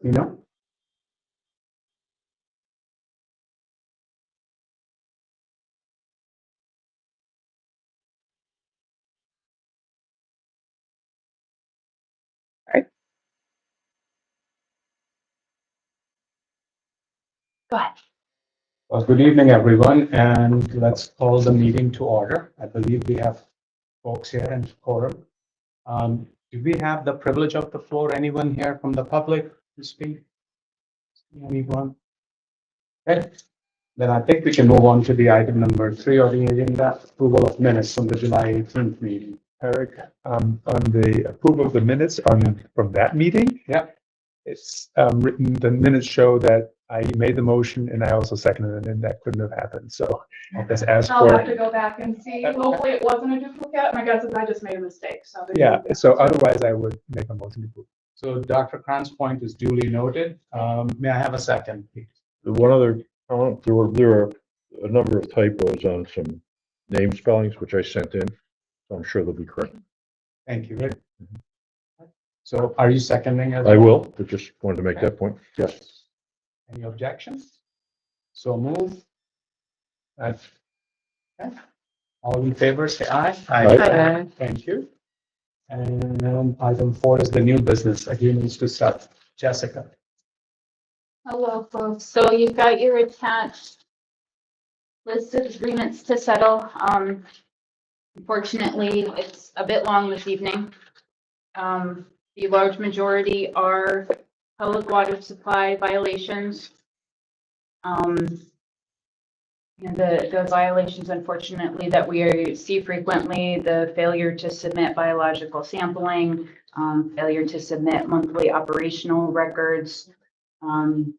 You know? Go ahead. Well, good evening, everyone, and let's call the meeting to order. I believe we have folks here in quorum. Do we have the privilege of the floor? Anyone here from the public to speak? Anyone? Okay, then I think we can move on to the item number 3 on the agenda, approval of minutes from the July 18th meeting. Eric, on the approval of the minutes from that meeting, Yeah, it's written, the minutes show that I made the motion and I also seconded it, and that couldn't have happened. So just ask I'll have for, to go back and see. Hopefully it wasn't a duplicate. My guess is I just made a mistake. So yeah, so otherwise I would make a motion to approve. so Dr. Kran's point is duly noted. May I have a second, please? One other, there were a number of typos on some name spellings, which I sent in. So I'm sure they'll be correct. Thank you, Rick. So are you seconding as I well? will, but just wanted to make that point. Yes. Any objections? So move. Okay. All in favor, say aye. Aye. Thank you. And item 4 is the new business agreements to set. Jessica. hello, folks. So you've got your attached list of agreements to settle. Unfortunately, it's a bit long this evening. The large majority are public water supply violations. And the violations, unfortunately, that we see frequently, the failure to submit biological sampling, failure to submit monthly operational records. And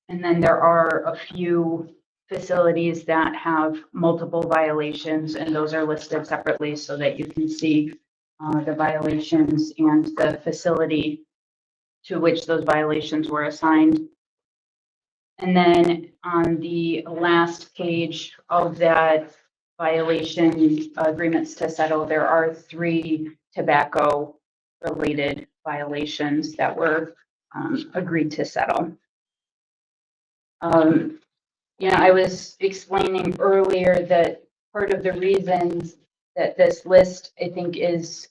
then there are a few facilities that have multiple violations, and those are listed separately so that you can see the violations and the facility to which those violations were assigned. And then on the last page of that violation agreements to settle, there are 3 tobacco related violations that were agreed to settle. I was explaining earlier that part of the reasons that this list, I think, is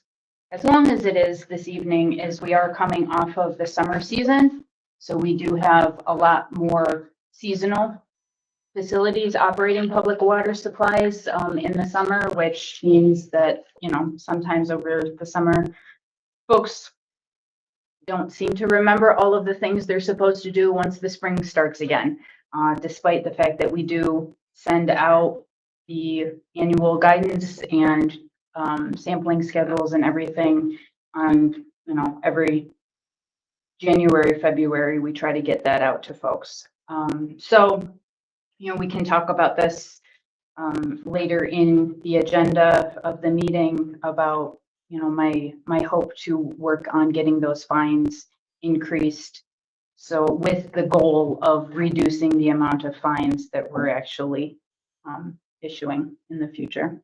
as long as it is this evening, is we are coming off of the summer season. So we do have a lot more seasonal facilities operating public water supplies in the summer, which means that, sometimes over the summer, folks don't seem to remember all of the things they're supposed to do once the spring starts again, despite the fact that we do send out the annual guidance and sampling schedules and everything on, every January, February, we try to get that out to folks. So, we can talk about this later in the agenda of the meeting about, my hope to work on getting those fines increased. So with the goal of reducing the amount of fines that we're actually issuing in the future.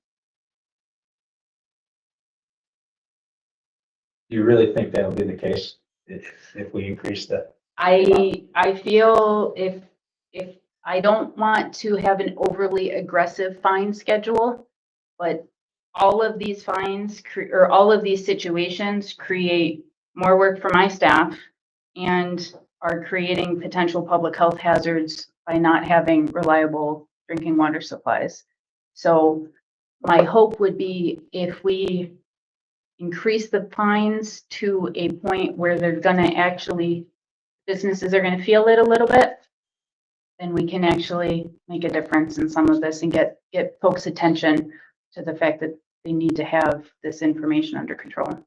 Do you really think that'll be the case if we increase that? I feel if I don't want to have an overly aggressive fine schedule, but all of these fines or all of these situations create more work for my staff and are creating potential public health hazards by not having reliable drinking water supplies. So my hope would be if we increase the fines to a point where they're gonna actually, businesses are gonna feel it a little bit, then we can actually make a difference in some of this and get folks' attention to the fact that they need to have this information under control.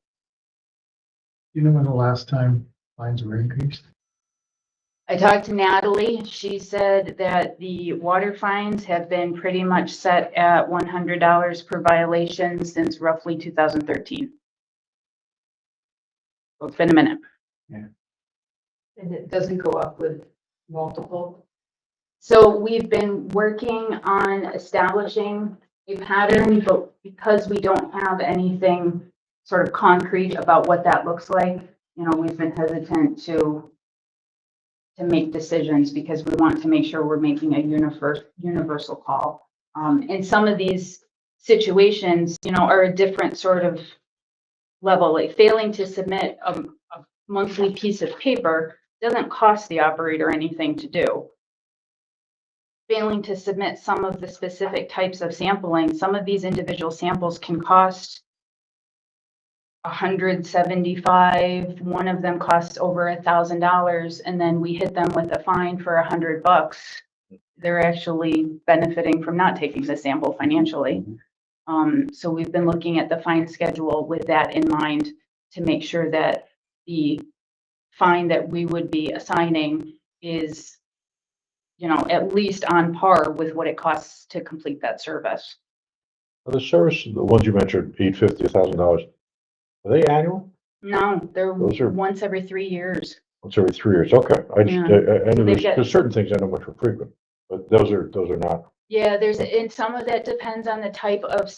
You know when the last time fines were increased? I talked to Natalie. She said that the water fines have been pretty much set at $100 per violation since roughly 2013. So it's been a minute. Yeah. And it doesn't go up with multiple? So we've been working on establishing a pattern, but because we don't have anything sort of concrete about what that looks like, we've been hesitant to make decisions because we want to make sure we're making a universal call. And some of these situations, are a different sort of level, like failing to submit a monthly piece of paper doesn't cost the operator anything to do. Failing to submit some of the specific types of sampling, some of these individual samples can cost $175. One of them costs over $1,000, and then we hit them with a fine for $100. They're actually benefiting from not taking the sample financially. So we've been looking at the fine schedule with that in mind to make sure that the fine that we would be assigning is, at least on par with what it costs to complete that service. The service, the ones you mentioned, $850, $1,000, are they annual? No, they're Those are- once every 3 years. Once every 3 years, okay. I Yeah. know they get- there's certain things I know much more frequent, but those are not. Yeah, and some of that depends on the type of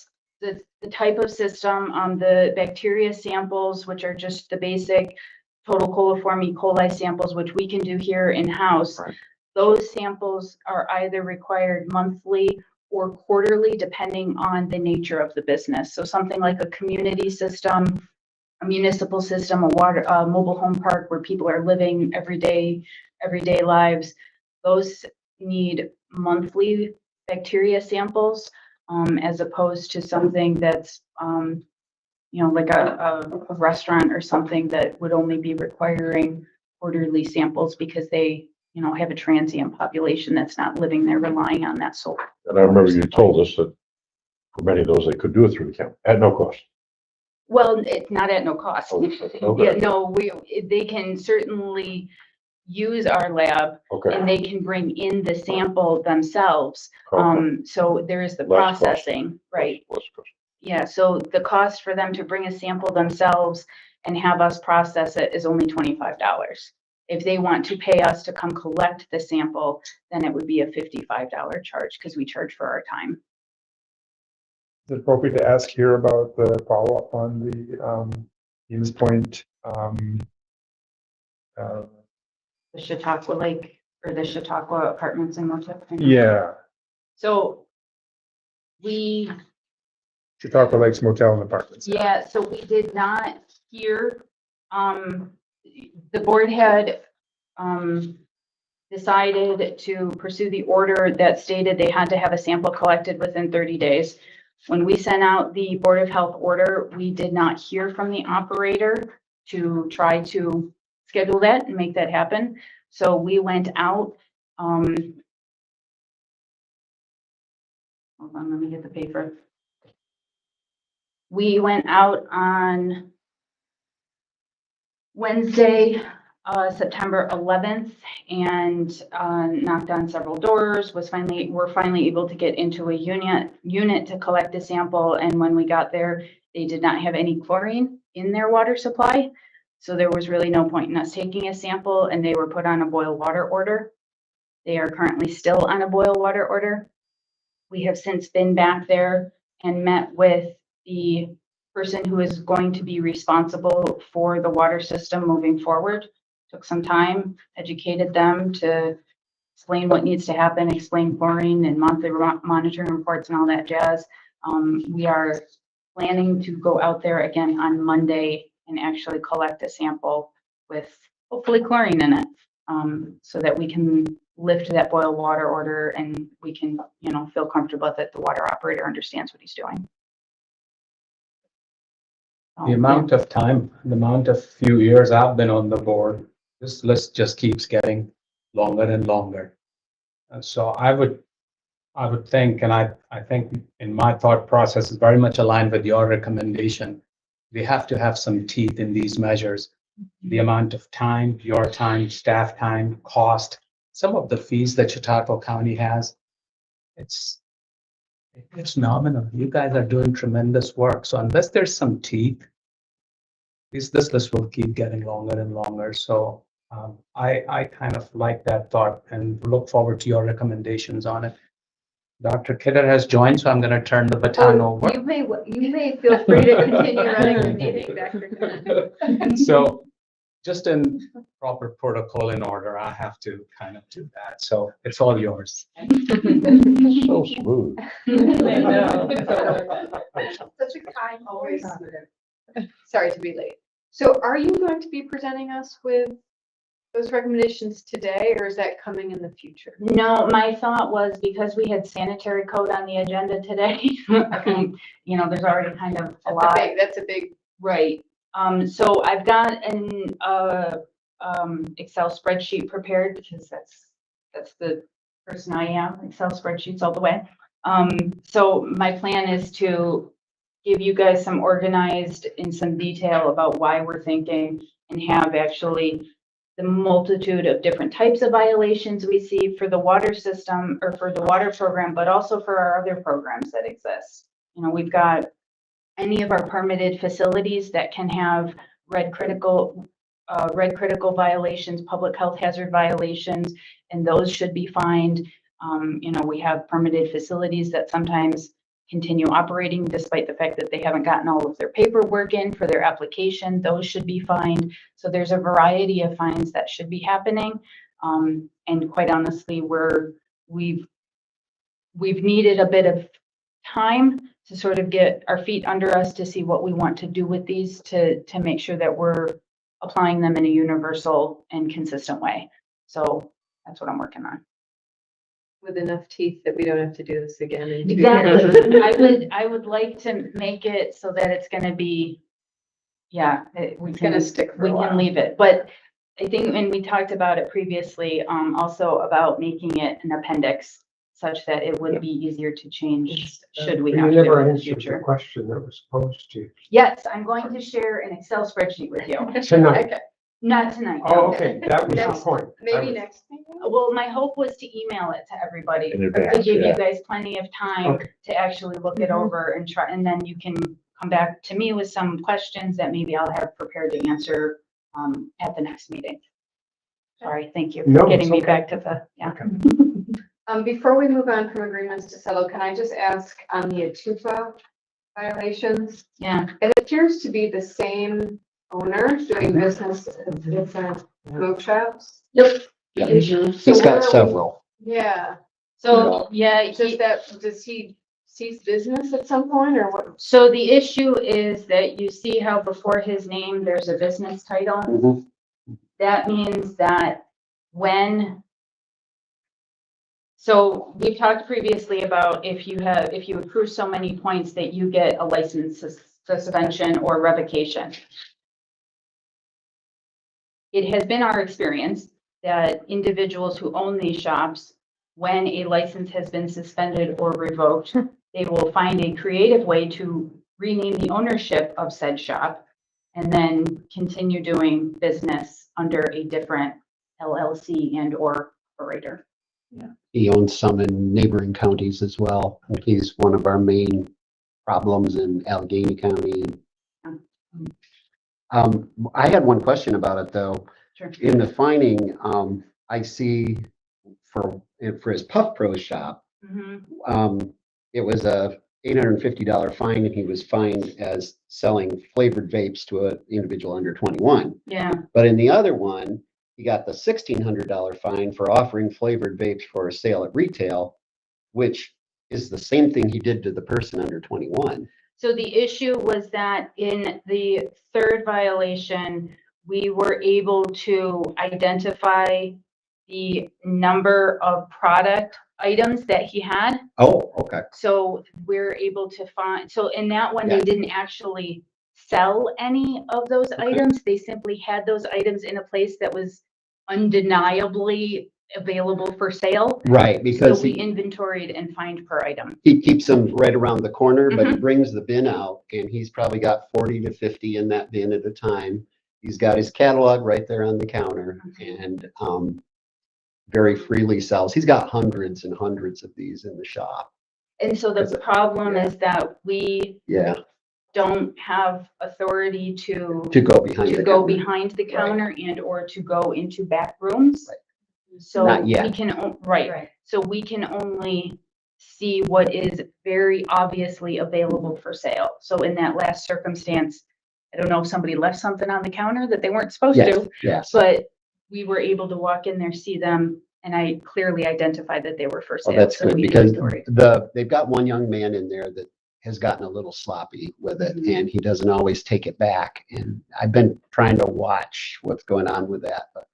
the type of system, the bacteria samples, which are just the basic total coliform E. coli samples, which we can do here in-house. Right. Those samples are either required monthly or quarterly, depending on the nature of the business. So something like a community system, a municipal system, a mobile home park where people are living everyday lives, those need monthly bacteria samples, as opposed to something that's, like a restaurant or something that would only be requiring quarterly samples because they, have a transient population that's not living there relying on that sole. And I remember you told us that for many of those, they could do it through the county at no cost. Well, it's not at no cost. Okay. Yeah, no, they can certainly use our lab Okay. and they can bring in the sample themselves. Okay. So there is the Less cost. processing, right? Less cost. Yeah, so the cost for them to bring a sample themselves and have us process it is only $25. If they want to pay us to come collect the sample, then it would be a $55 charge because we charge for our time. Is it appropriate to ask here about the follow-up on the Enos Point? The Chautauqua Lake or the Chautauqua Apartments in Moortip. Yeah, So we, Chautauqua Lakes Motel and Apartments. yeah, so we did not hear, the board had, decided to pursue the order that stated they had to have a sample collected within 30 days. When we sent out the Board of Health order, we did not hear from the operator to try to schedule that and make that happen. So we went out, hold on, let me get the paper. We went out on Wednesday, September 11th, and knocked on several doors. We're finally able to get into a unit to collect a sample. And when we got there, they did not have any chlorine in their water supply. So there was really no point in us taking a sample, and they were put on a boil water order. They are currently still on a boil water order. We have since been back there and met with the person who is going to be responsible for the water system moving forward. Took some time, educated them to explain what needs to happen, explain chlorine and monthly monitoring reports and all that jazz. We are planning to go out there again on Monday and actually collect a sample with hopefully chlorine in it, so that we can lift that boil water order and we can, feel comfortable that the water operator understands what he's doing. The amount of time, the amount of few years I've been on the board, this list just keeps getting longer and longer. And so I would think, and I think in my thought process is very much aligned with your recommendation. We have to have some teeth in these measures. The amount of time, your time, staff time, cost, some of the fees that Chautauqua County has, it's nominal. You guys are doing tremendous work. So unless there's some teeth, this list will keep getting longer and longer. So I kind of like that thought and look forward to your recommendations on it. Dr. Kidder has joined, so I'm going to turn the baton over. You may feel free to continue running the meeting, Dr. Knapp. So just in proper protocol and order, I have to kind of do that. So it's all yours. So smooth. I know. Such a kind voice. Sorry to be late. So are you going to be presenting us with those recommendations today, or is that coming in the future? No, my thought was because we had sanitary code on the agenda today, you know, there's already kind of a lot. That's a big, Right. So I've got an Excel spreadsheet prepared because that's the person I am, Excel spreadsheets all the way. So my plan is to give you guys some organized in some detail about why we're thinking and have actually the multitude of different types of violations we see for the water system or for the water program, but also for our other programs that exist. You know, we've got any of our permitted facilities that can have red critical violations, public health hazard violations, and those should be fined. You know, we have permitted facilities that sometimes continue operating despite the fact that they haven't gotten all of their paperwork in for their application. Those should be fined. So there's a variety of fines that should be happening. And quite honestly, we've needed a bit of time to sort of get our feet under us to see what we want to do with these to make sure that we're applying them in a universal and consistent way. So that's what I'm working on. with enough teeth that we don't have to do this again. in 2 Exactly. years. I would like to make it so that it's gonna be, yeah, It's gonna stick for we a can while. leave it. But I think, and we talked about it previously, also about making it an appendix such that it would be easier to change should we You have to never in the answered the future. question that was posed to you. Yes, I'm going to share an Excel spreadsheet with you. Tonight. Okay, Not tonight. Oh, no. okay, that was the Next- point. maybe next meeting? Well, my hope was to email it to everybody. In To advance, give you yeah. guys plenty of time Okay. to actually look it over and try, and then you can come back to me with some questions that maybe I'll have prepared to answer at the next meeting. Sorry, thank you No, for getting it's me okay. back to the, yeah. Before we move on from agreements to settle, can I just ask on the Atupa violations? Yeah, It appears to be the same owner doing business as different smoke shops. yep. Yeah. So It's where are got we- several. Yeah, So, yeah, does he cease business at some point or what? so the issue is that you see how before his name, there's a business title. Mhm. That means that when, so we talked previously about if you accrue so many points that you get a license suspension or revocation. It has been our experience that individuals who own these shops, when a license has been suspended or revoked, they will find a creative way to rename the ownership of said shop and then continue doing business under a different LLC and or operator. He owns some in neighboring counties as well. He's one of our main problems in Allegheny County. I had one question about it though. Sure. In the fining, I see for his Puff Pro shop, Mhm. it was a $850 fine, and he was fined as selling flavored vapes to an individual under 21. Yeah, But in the other one, he got the $1,600 fine for offering flavored vapes for a sale at retail, which is the same thing he did to the person under 21. so the issue was that in the third violation, we were able to identify the number of product items that he had. Oh, okay. So we're able to find, so in that one, they Yeah. didn't actually sell any of those items. They simply had those items in a place that was undeniably available for sale. Right, So because we he inventoried and fined per item. keeps them right around the corner, but he Mhm. brings the bin out, and he's probably got 40 to 50 in that bin at a time. He's got his catalog right there on the counter, and very freely sells. He's got hundreds and hundreds of these in the shop. And so the problem is that we Yeah, don't have authority to to go behind to the go counter. behind the counter and or to go into back rooms. So Not we yet. can, right, so we can only see what is very obviously available for sale. So in that last circumstance, I don't know if somebody left something on the counter that they weren't supposed Yes, to, yes. but we were able to walk in there, see them, and I clearly identified that they were for Well, sale. that's so good we knew because the story. they've got one young man in there that has gotten a little sloppy with it Mhm. and he doesn't always take it back. And I've been trying to watch what's going on with that, but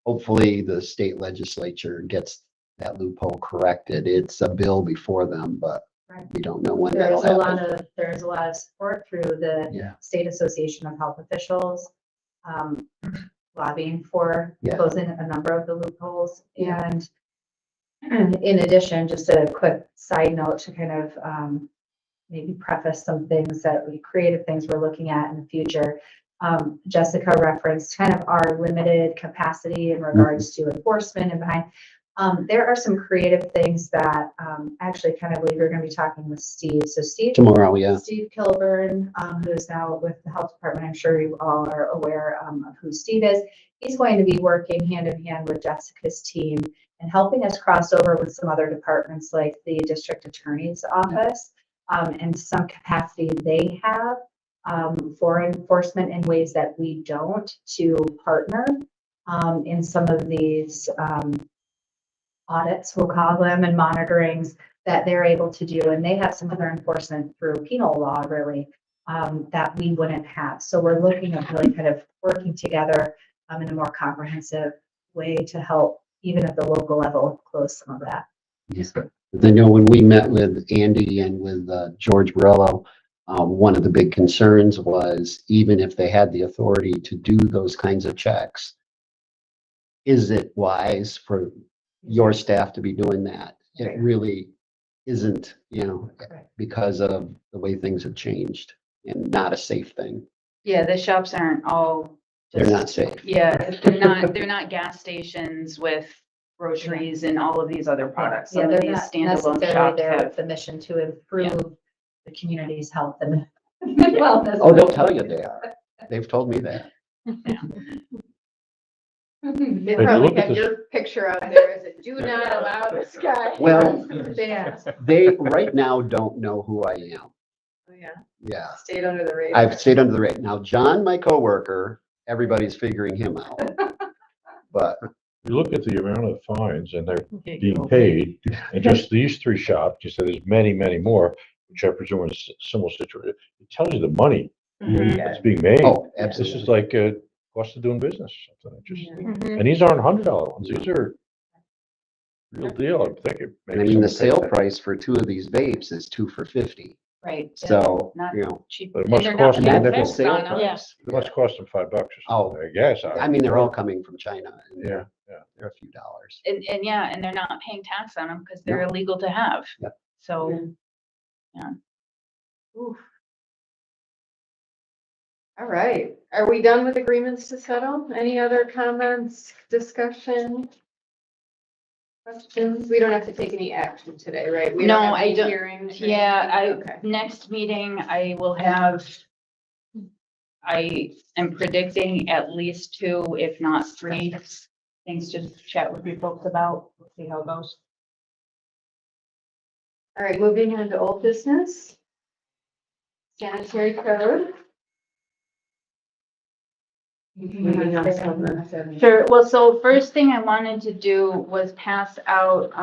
hopefully the state legislature gets that loophole corrected. It's a bill before them, but Right. we don't know when There's that'll a lot happen. there's a lot of support through the Yeah. State Association of Health Officials, lobbying for Yeah. closing a number of the loopholes. And in addition, just a quick side note to kind of, maybe preface some things creative things we're looking at in the future. Jessica referenced kind of our limited capacity in regards to enforcement and behind. There are some creative things that, actually kind of believe you're gonna be talking with Steve. So Steve Tomorrow, yeah. Steve Kilburn, who is now with the health department. I'm sure you all are aware of who Steve is. He's going to be working hand in hand with Jessica's team and helping us cross over with some other departments like the district attorney's office, and some capacity they have for enforcement in ways that we don't, to partner in some of these audits, we'll call them, and monitorings that they're able to do. And they have some other enforcement through penal law, really, that we wouldn't have. So we're looking at really kind of working together in a more comprehensive way to help, even at the local level, close some of that. Yes. I know when we met with Andy and with George Borello, one of the big concerns was, even if they had the authority to do those kinds of checks, is it wise for your staff to be doing that? Right. It really isn't, Right. because of the way things have changed and not a safe thing. Yeah, the shops aren't all. They're just- not safe. Yeah, they're not gas stations with groceries and all of these other products. Yeah, Some of they're these not standalone necessarily shops there with have. the mission to improve the community's health and wellness. Oh, they'll tell you they are. They've told me that. They you probably look at have this- your picture out there as a do not allow this guy. Well, Yeah. they right now don't know who I am. Oh, yeah. Yeah. Stayed under the radar. I've stayed under the radar. Now, John, my coworker, everybody's figuring him out. But You look at the amount of fines and they're being paid, and just these three shops, you said there's many, many more, which I presume is similar situation. It tells you the money Mhm. that's being made. oh, This absolutely. is like cost of doing business, something. It just, Mhm. and these aren't $100 ones. These are real deal. I'm thinking. And I mean, the sale price for two of these vapes is 2 for $50. Right. So, Not cheap. But it And must they're not cost and them paying that's the tax sale on 'em. price. It must cost them $5 or Oh. something, I guess. I mean, they're all coming from China. And Yeah, they're a few dollars. And yeah, and they're not paying tax on them because they're illegal to have. Yep. So, Oof. All right, are we done with agreements to settle? Any other comments, discussion? Questions? We don't have to take any action today, right? We No, have I any don't- hearings or yeah, anything? next meeting, I will have, I am predicting at least 2, if not 3 things to chat with you folks about. We'll see how it goes. All right, moving on to old business. Sanitary code. Sure. Well, so first thing I wanted to do was pass out,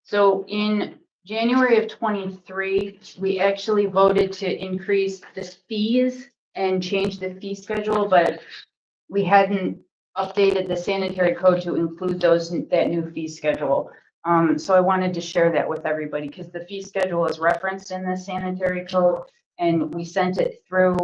so in January of 23, we actually voted to increase the fees and change the fee schedule, but we hadn't updated the sanitary code to include that new fee schedule. So I wanted to share that with everybody because the fee schedule is referenced in the sanitary code and we sent it through,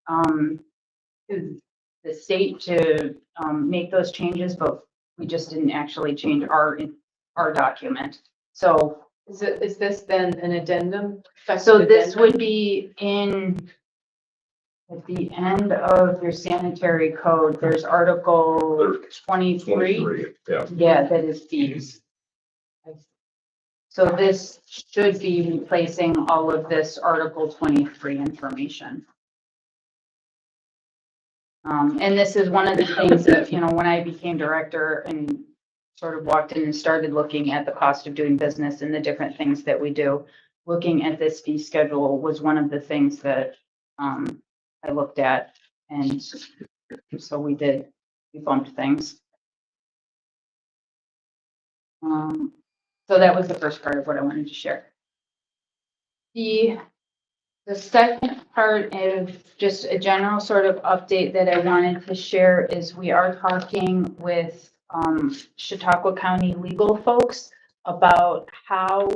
to the state to make those changes, but we just didn't actually change our document. So, Is this then an addendum? so this would be at the end of your sanitary code, there's Article 23. Yeah, that is fees. So this should be replacing all of this Article 23 information. And this is one of the things that, when I became director and sort of walked in and started looking at the cost of doing business and the different things that we do, looking at this fee schedule was one of the things that I looked at, and so we bumped things. So that was the first part of what I wanted to share. The second part of just a general sort of update that I wanted to share is we are talking with Chautauqua County legal folks about how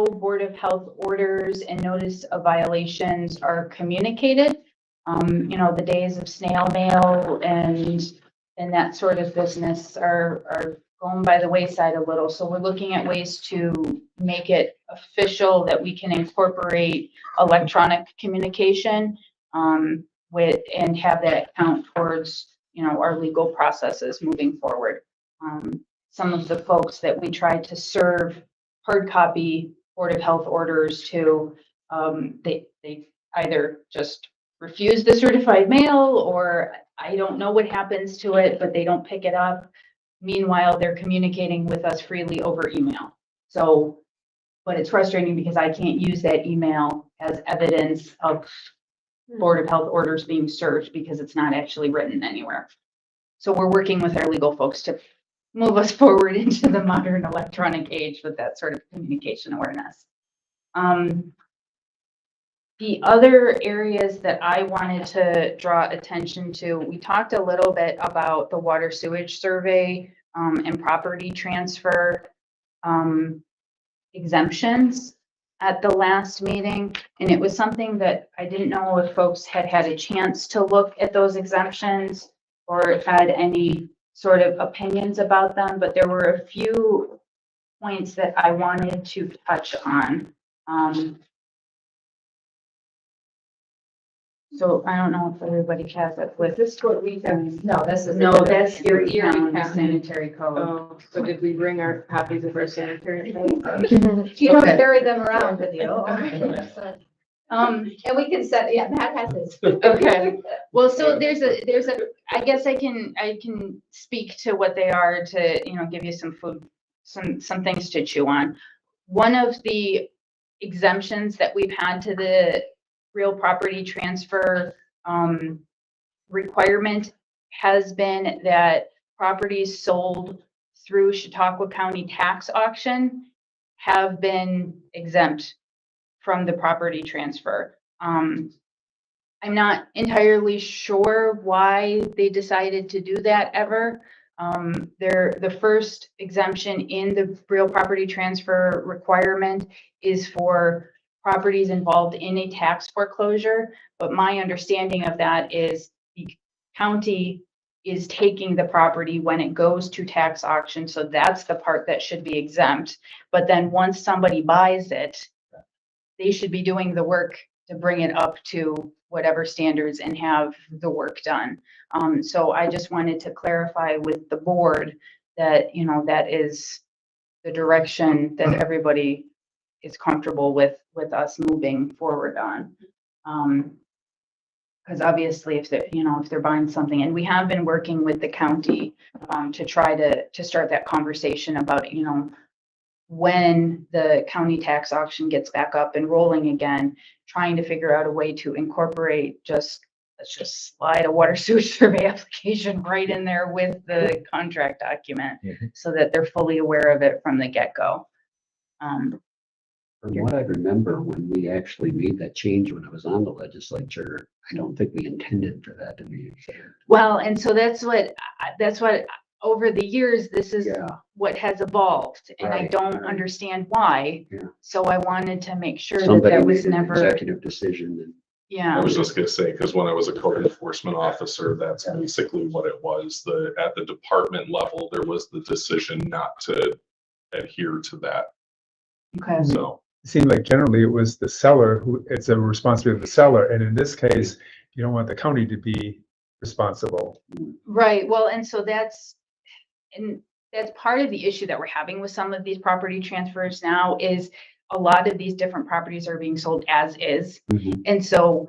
Board of Health orders and notice of violations are communicated. The days of snail mail and that sort of business are going by the wayside a little. So we're looking at ways to make it official that we can incorporate electronic communication and have that count towards, our legal processes moving forward. Some of the folks that we tried to serve hard copy Board of Health orders to, they either just refuse the certified mail, or I don't know what happens to it, but they don't pick it up. Meanwhile, they're communicating with us freely over email. So, but it's frustrating because I can't use that email as evidence of Board of Health orders being served because it's not actually written anywhere. So we're working with our legal folks to move us forward into the modern electronic age with that sort of communication awareness. The other areas that I wanted to draw attention to, we talked a little bit about the water sewage survey and property transfer exemptions at the last meeting. And it was something that I didn't know if folks had had a chance to look at those exemptions or had any sort of opinions about them, but there were a few points that I wanted to touch on. So I don't know if everybody has it with. This what we have. No, this is. No, that's Erie Erie County County. sanitary code. Oh, so did we bring our copies of our sanitary code? You don't Okay. carry them around with you. Um, And we can set, yeah, Matt has his. Okay. Well, so I guess I can speak to what they are to, give you some food, some things to chew on. One of the exemptions that we've had to the real property transfer requirement has been that properties sold through Chautauqua County tax auction have been exempt from the property transfer. I'm not entirely sure why they decided to do that ever. The first exemption in the real property transfer requirement is for properties involved in a tax foreclosure. But my understanding of that is the county is taking the property when it goes to tax auction. So that's the part that should be exempt. But then once somebody buys it, they should be doing the work to bring it up to whatever standards and have the work done. So I just wanted to clarify with the board that, that is the direction that everybody is comfortable with us moving forward on. Because obviously if they're buying something, and we have been working with the county to try to start that conversation about, when the county tax auction gets back up and rolling again, trying to figure out a way to incorporate let's just slide a water sewage survey application right in there with the contract document so that they're fully aware of it from the get-go. From what I remember, when we actually made that change when I was on the legislature, I don't think we intended for that to be exempt. Well, and so that's what over the years, this is Yeah. what has evolved, and I Right, don't right. understand why. Yeah. So I wanted to make sure that Somebody that was made an never, executive decision and yeah. I was just gonna say, because when I was a code enforcement officer, that's basically what it was. At the department level, there was the decision not to adhere to that. Okay. So, It seemed like generally it was the seller it's a responsibility of the seller. And in this case, you don't want the county to be responsible. Right, well, and so that's part of the issue that we're having with some of these property transfers now is a lot of these different properties are being sold as is. Mhm. And so,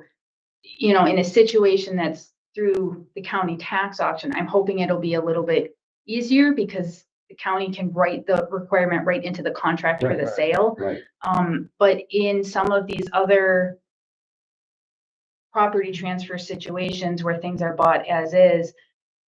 in a situation that's through the county tax auction, I'm hoping it'll be a little bit easier because the county can write the requirement right into the contract for Right, the right. sale. right. But in some of these other property transfer situations where things are bought as is,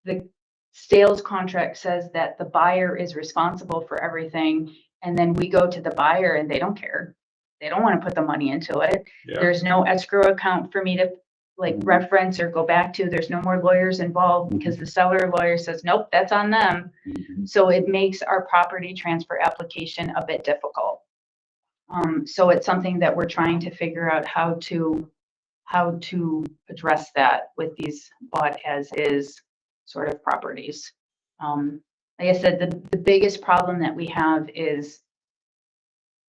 the sales contract says that the buyer is responsible for everything. And then we go to the buyer and they don't care. They don't want to put the money into it. Yeah. There's no escrow account for me to like reference or go back to. There's no more lawyers involved because the seller lawyer says, nope, that's on them. So it makes our property transfer application a bit difficult. So it's something that we're trying to figure out how to address that with these bought as is sort of properties. Like I said, the biggest problem that we have is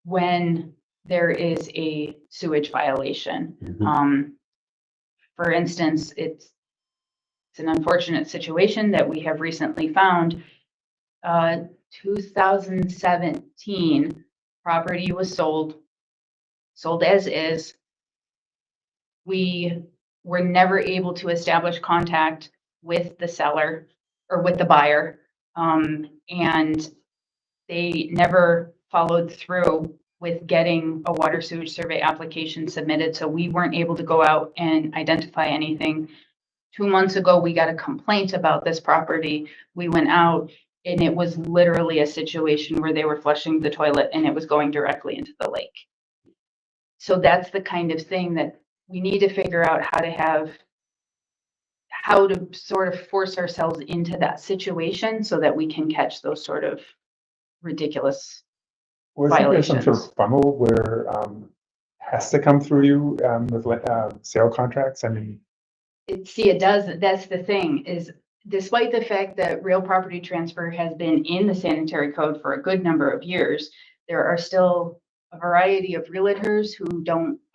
when there is a sewage violation. For instance, it's an unfortunate situation that we have recently found. 2017 property was sold as is. We were never able to establish contact with the seller or with the buyer. And they never followed through with getting a water sewage survey application submitted. So we weren't able to go out and identify anything. 2 months ago, we got a complaint about this property. We went out and it was literally a situation where they were flushing the toilet and it was going directly into the lake. So that's the kind of thing that we need to figure out how to sort of force ourselves into that situation so that we can catch those sort of ridiculous Wasn't there some sort violations. of funnel where has to come through you with sale contracts? I mean, It does. That's the thing is, despite the fact that real property transfer has been in the sanitary code for a good number of years, there are still a variety of realtors who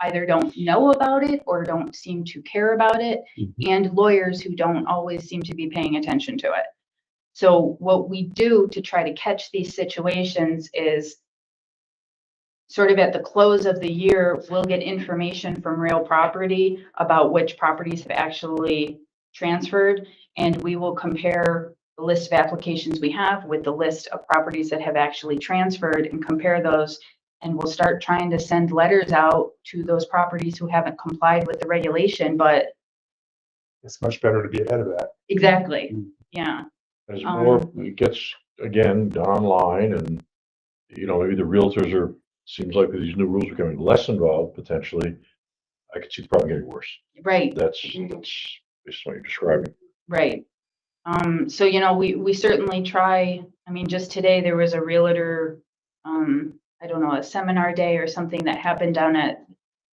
either don't know about it or don't seem to care about it, and lawyers who don't always seem to be paying attention to it. So what we do to try to catch these situations is sort of at the close of the year, we'll get information from real property about which properties have actually transferred, and we will compare the list of applications we have with the list of properties that have actually transferred and compare those. And we'll start trying to send letters out to those properties who haven't complied with the regulation, but it's much better to be ahead of that. exactly, yeah. As more, it gets, again, done online and, maybe the realtors seems like these new rules are becoming less involved potentially. I could see the problem getting worse. Right. That's just what you're describing. Right. So, we certainly try. I mean, just today there was a realtor, I don't know, a seminar day or something that happened down at,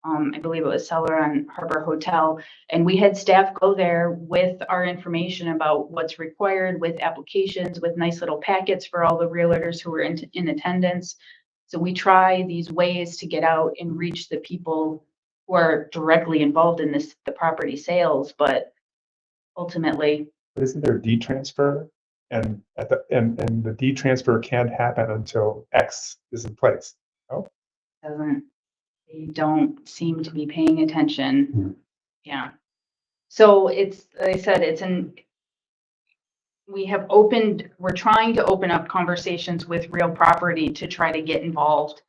I believe it was Celeron Harbor Hotel. And we had staff go there with our information about what's required, with applications, with nice little packets for all the realtors who were in attendance. So we try these ways to get out and reach the people who are directly involved in the property sales, but ultimately. But isn't there deed transfer? And the deed transfer can't happen until X is in place. Oh, They don't seem to be paying attention. Yeah. So it's, like I said, we're trying to open up conversations with real property to try to get involved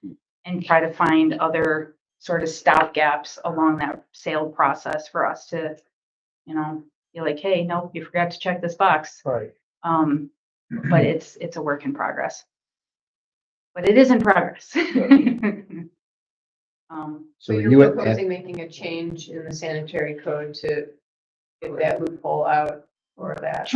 and try to find other sort of stop gaps along that sale process for us to, be like, hey, no, you forgot to check this box. right. But it's a work in progress. But it is in progress. So you you're had- proposing making a change in the sanitary code to get that loophole out or that?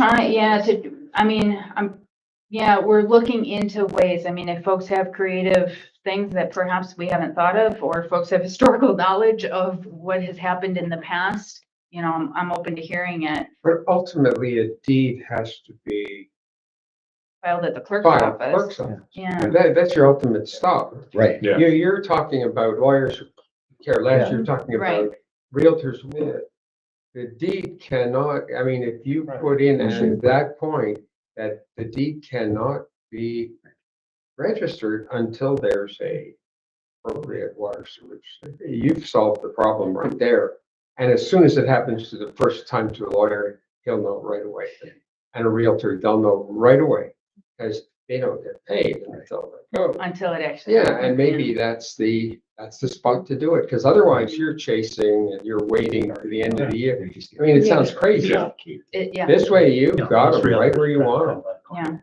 We're looking into ways. I mean, if folks have creative things that perhaps we haven't thought of, or folks have historical knowledge of what has happened in the past, I'm open to hearing it. But ultimately, a deed has to be Filed at the clerk's filed. office. Clerk's office. Yeah, That's your ultimate stop. Right. Yeah. You're talking about lawyers who care less. Yeah. You're talking Right. about realtors with. The deed cannot, I mean, if you Right. put in at that point that the deed cannot be registered until there's a appropriate water sewage, you've solved the problem right there. And as soon as it happens to the first time to a lawyer, he'll know right away. And a realtor, they'll know right away. Because they don't get paid until they go. Until it actually. Yeah, happens, and maybe that's the spot to do it, because otherwise you're chasing and you're waiting to the end of the year. I mean, it sounds crazy. Yeah, This way you've got them right where you want them. yeah.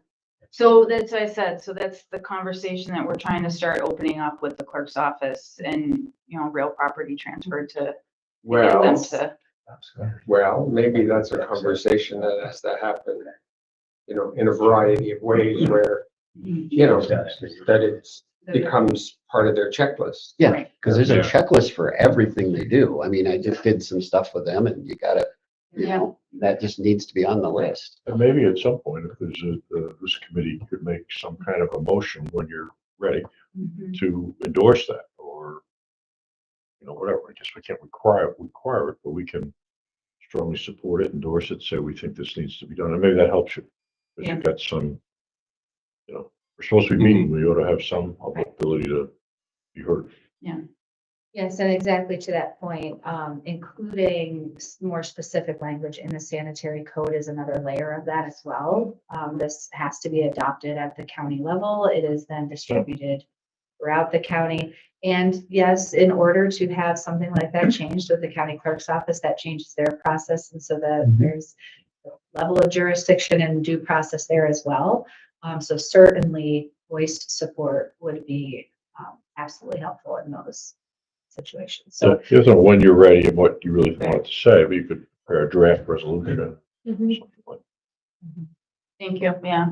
So that's what I said. So that's the conversation that we're trying to start opening up with the clerk's office and, real property transfer to get them Well, to. maybe that's a conversation that has to happen, in a variety of ways where, that it becomes part of their checklist. Yeah, Right. because there's a Yeah. checklist for everything they do. I mean, I just did some stuff with them and you gotta, that just needs to be on the list. And maybe at some point, if this committee could make some kind of a motion when you're ready Mhm. to endorse that, or, whatever. I guess we can't require it, but we can strongly support it, endorse it, say we think this needs to be done, and maybe that helps you. Because Yeah. you've got some, we're supposed to be meeting, we ought to have some ability to be heard. Yes, and exactly to that point, including more specific language in the sanitary code is another layer of that as well. This has to be adopted at the county level. It is then distributed throughout the county. And yes, in order to have something like that changed with the county clerk's office, that changes their process. And so that there's a level of jurisdiction and due process there as well. So certainly voiced support would be absolutely helpful in those situations. So So you don't know when you're ready and what you really want to say, but you could prepare a draft resolution or something like. Thank you. Yeah.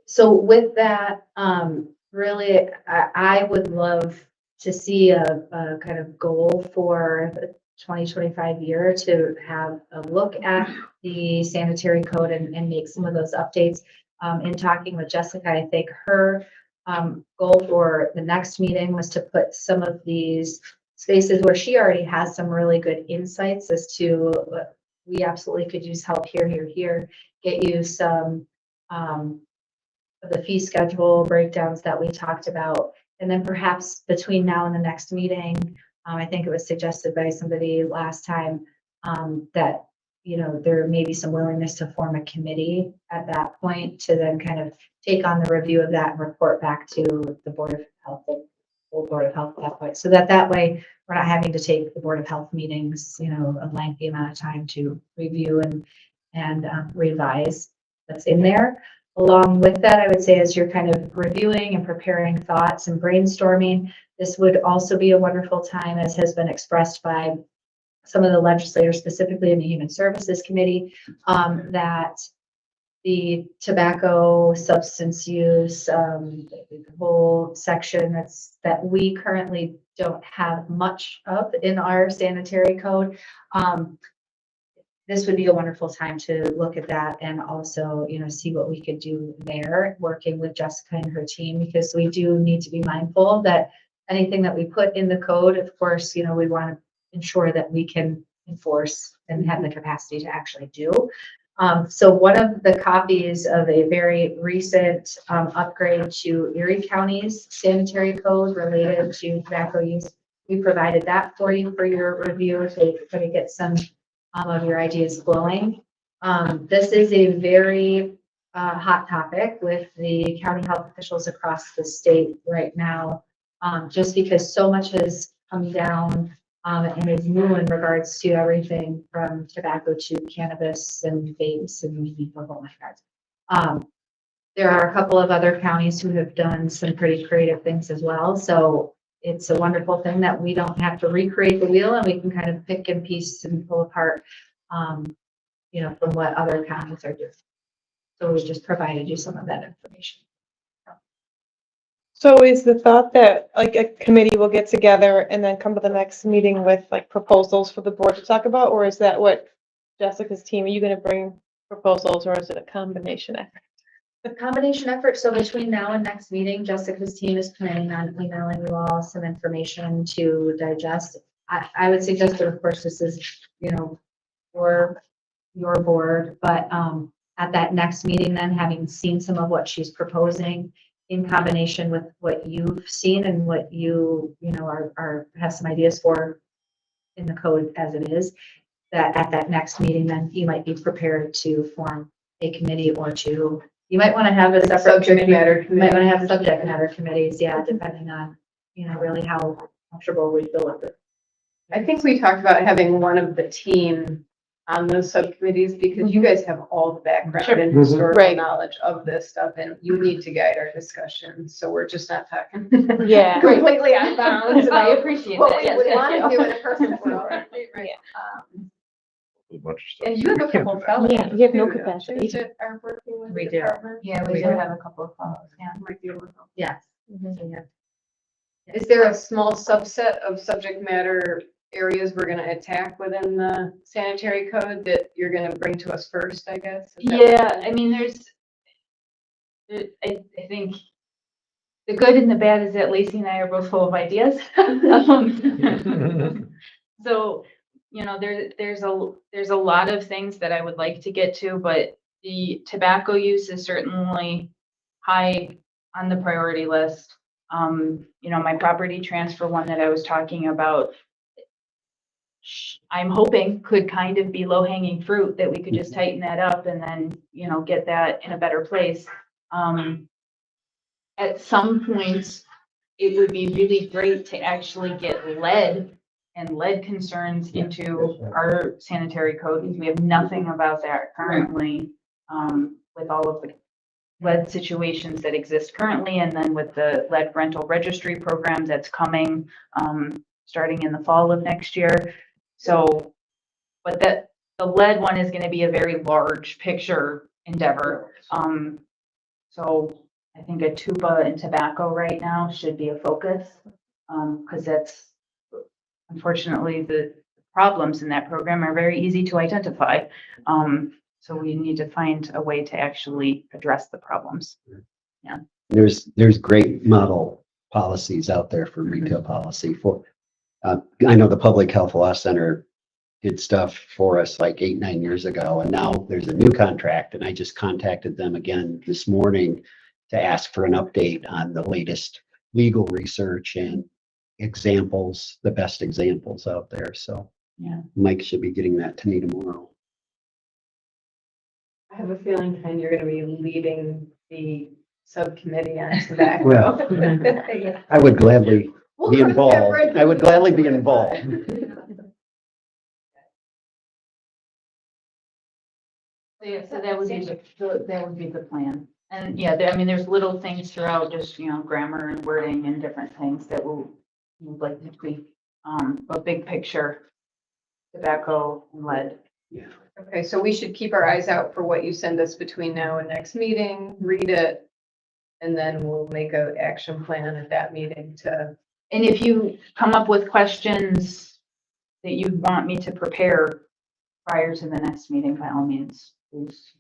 So with that, really, I would love to see a kind of goal for the 2025 year to have a look at the sanitary code and make some of those updates. In talking with Jessica, I think her goal for the next meeting was to put some of these spaces where she already has some really good insights as to we absolutely could use help here, get you some of the fee schedule breakdowns that we talked about. And then perhaps between now and the next meeting, I think it was suggested by somebody last time that, there may be some willingness to form a committee at that point to then kind of take on the review of that and report back to the Board of Health, the full Board of Health at that point. So that way we're not having to take the Board of Health meetings, a lengthy amount of time to review and revise what's in there. Along with that, I would say as you're kind of reviewing and preparing thoughts and brainstorming, this would also be a wonderful time, as has been expressed by some of the legislators, specifically in the Human Services Committee, that the tobacco, substance use, the whole section that we currently don't have much of in our sanitary code. This would be a wonderful time to look at that and also, see what we could do there, working with Jessica and her team, because we do need to be mindful that anything that we put in the code, of course, we want to ensure that we can enforce and have the capacity to actually do. So one of the copies of a very recent upgrade to Erie County's sanitary code related to tobacco use, we provided that for you for your review to kind of get some of your ideas flowing. This is a very hot topic with the county health officials across the state right now, just because so much has come down and is new in regards to everything from tobacco to cannabis and vapes and the whole nine yards. There are a couple of other counties who have done some pretty creative things as well. So it's a wonderful thing that we don't have to recreate the wheel and we can kind of pick and piece and pull apart, from what other counties are doing. So we just provided you some of that information. So is the thought that like a committee will get together and then come to the next meeting with like proposals for the board to talk about? Or is that what Jessica's team, are you going to bring proposals or is it a combination effort? The combination effort, so between now and next meeting, Jessica's team is planning on emailing you all some information to digest. I would suggest that, of course, this is, for your board, but at that next meeting, then having seen some of what she's proposing in combination with what you've seen and what you have some ideas for in the code as it is, that at that next meeting, then you might be prepared to form a committee or two You might want to have a separate Subject committee. matter You might want to committee. have subject matter committees, yeah, depending on, really how comfortable we feel with it. I think we talked about having one of the team on those subcommittees because you guys have all the background and historical Right. knowledge of this stuff and you need to guide our discussion. So we're just not talking Yeah. completely out of bounds I about appreciate what that. we Yes, would thank want you. to do in a person forum. Right. A bunch of stuff. And you have a couple fellows. Yeah, you have no too, don't you, capacity. that are working with We the do. department? Yeah, we do have a couple of follows, yeah. Might be able to help. Yes. Mhm. So, yeah. Is there a small subset of subject matter areas we're gonna attack within the sanitary code that you're gonna bring to us first, I guess? Is that what- Yeah, I mean, I think the good and the bad is that Lacey and I are both full of ideas. So, there's a lot of things that I would like to get to, but the tobacco use is certainly high on the priority list. My property transfer one that I was talking about, I'm hoping could kind of be low hanging fruit that we could just tighten that up and then, get that in a better place. At some point, it would be really great to actually get lead and lead concerns into our sanitary code, because we have nothing about that currently, with all of the lead situations that exist currently, and then with the lead rental registry program that's coming, starting in the fall of next year. So, but the lead one is gonna be a very large picture endeavor. So I think a tuba and tobacco right now should be a focus, because that's unfortunately the problems in that program are very easy to identify. So we need to find a way to actually address the problems. There's great model policies out there for retail policy for, I know the Public Health Law Center did stuff for us like 8-9 years ago, and now there's a new contract, and I just contacted them again this morning to ask for an update on the latest legal research and examples, the best examples out there. So Yeah. Mike should be getting that to me tomorrow. I have a feeling, Ken, you're gonna be leading the subcommittee on tobacco. Well, I would gladly We'll be cross that involved. bridge I would when gladly we be get involved. So that would be the plan. And yeah, there's little things throughout, just, grammar and wording and different things that we'd like to tweak. But big picture, tobacco and lead. Okay, so we should keep our eyes out for what you send us between now and next meeting, read it, and then we'll make an action plan at that meeting to. And if you come up with questions that you want me to prepare prior to the next meeting, by all means, please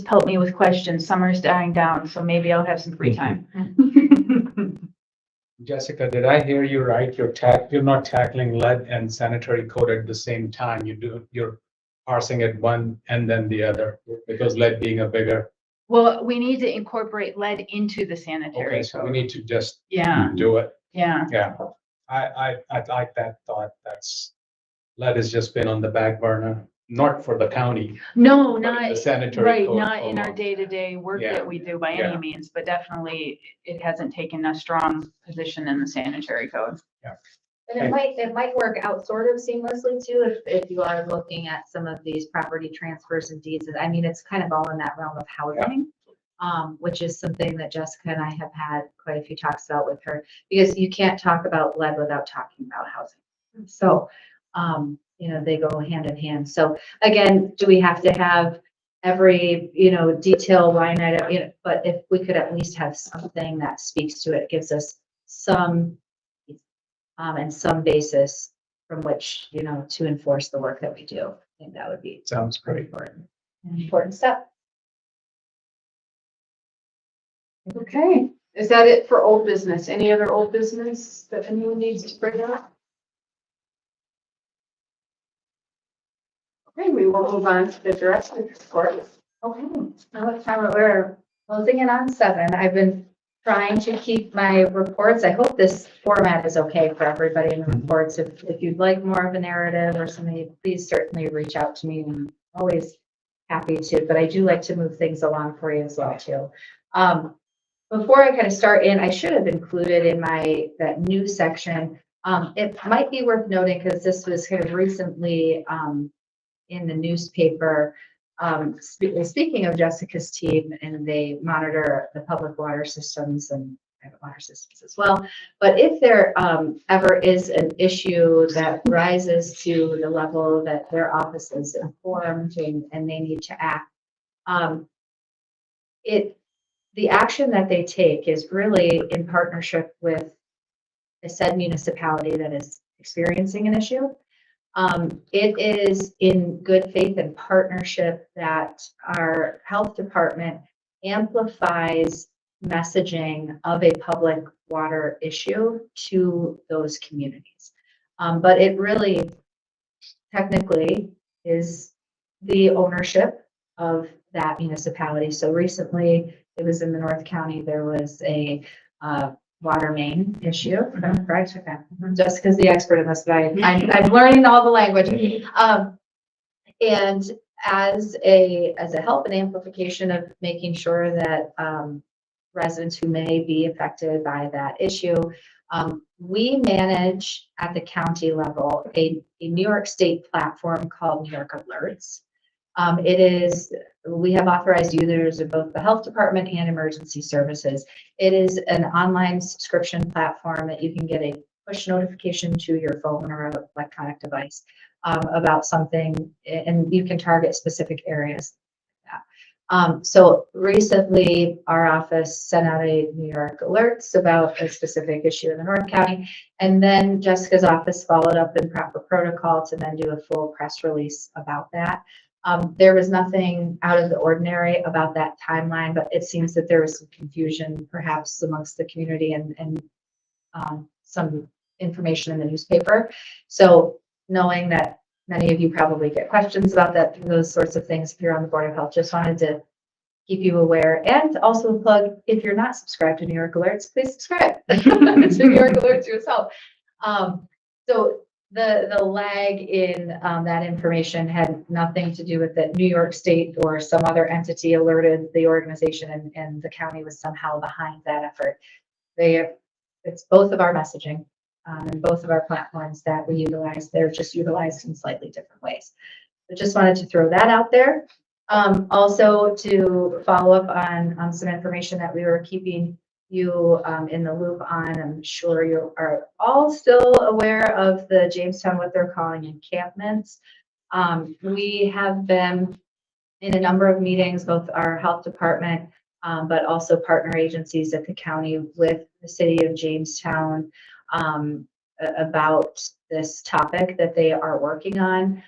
help me with questions. Summer's dying down, so maybe I'll have some free time. Jessica, did I hear you right? You're not tackling lead and sanitary code at the same time. You're parsing it one and then the other, because lead being a bigger. Well, we need to incorporate lead into the sanitary Okay, so we code. need to just Yeah, do it. yeah. Yeah. I like that thought. Lead has just been on the back burner, not for the county, No, but in not, the sanitary right, code. not for in our long. day-to-day work Yeah, that we do by yeah. any means, but definitely it hasn't taken a strong position in the sanitary code. And it might work out sort of seamlessly too, if you are looking at some of these property transfers and deeds. I mean, it's kind of all in that realm of housing. Which is something that Jessica and I have had quite a few talks about with her, because you can't talk about lead without talking about housing. So, they go hand in hand. So again, do we have to have every, detail line item, but if we could at least have something that speaks to it, gives us some, and some basis from which, to enforce the work that we do. I think that would be Sounds great. an important step. Okay, is that it for old business? Any other old business that anyone needs to bring up? Okay, we will move on to the director's report. Okay, now it's time, we're closing in on 7. I've been trying to keep my reports. I hope this format is okay for everybody in the reports. If you'd like more of a narrative or something, please certainly reach out to me. I'm always happy to, but I do like to move things along for you as well too. Before I kind of start in, I should have included in that new section. It might be worth noting because this was kind of recently in the newspaper. Speaking of Jessica's team, and they monitor the public water systems and private water systems as well. But if there ever is an issue that rises to the level that their office is informed and they need to act, the action that they take is really in partnership with a said municipality that is experiencing an issue. It is in good faith and partnership that our health department amplifies messaging of a public water issue to those communities. But it really technically is the ownership of that municipality. So recently, it was in the North County, there was a water main issue, right? Okay. Jessica's the expert in this, but I'm learning all the language. And as a help and amplification of making sure that residents who may be affected by that issue, we manage at the county level a New York State platform called New York Alerts. We have authorized users of both the health department and emergency services. It is an online subscription platform that you can get a push notification to your phone or electronic device about something, and you can target specific areas. So recently, our office sent out a New York Alerts about a specific issue in the North County, and then Jessica's office followed up in proper protocol to then do a full press release about that. There was nothing out of the ordinary about that timeline, but it seems that there was some confusion perhaps amongst the community and some information in the newspaper. So knowing that many of you probably get questions about those sorts of things if you're on the Board of Health, just wanted to keep you aware, and also plug, if you're not subscribed to New York Alerts, please subscribe to New York Alerts yourself. So the lag in that information had nothing to do with that New York State or some other entity alerted the organization and the county was somehow behind that effort. It's both of our messaging and both of our platforms that we utilize. They're just utilized in slightly different ways. So just wanted to throw that out there. Also to follow up on some information that we were keeping you in the loop on. I'm sure you are all still aware of the Jamestown, what they're calling encampments. We have been in a number of meetings, both our health department, but also partner agencies at the county with the city of Jamestown about this topic that they are working on.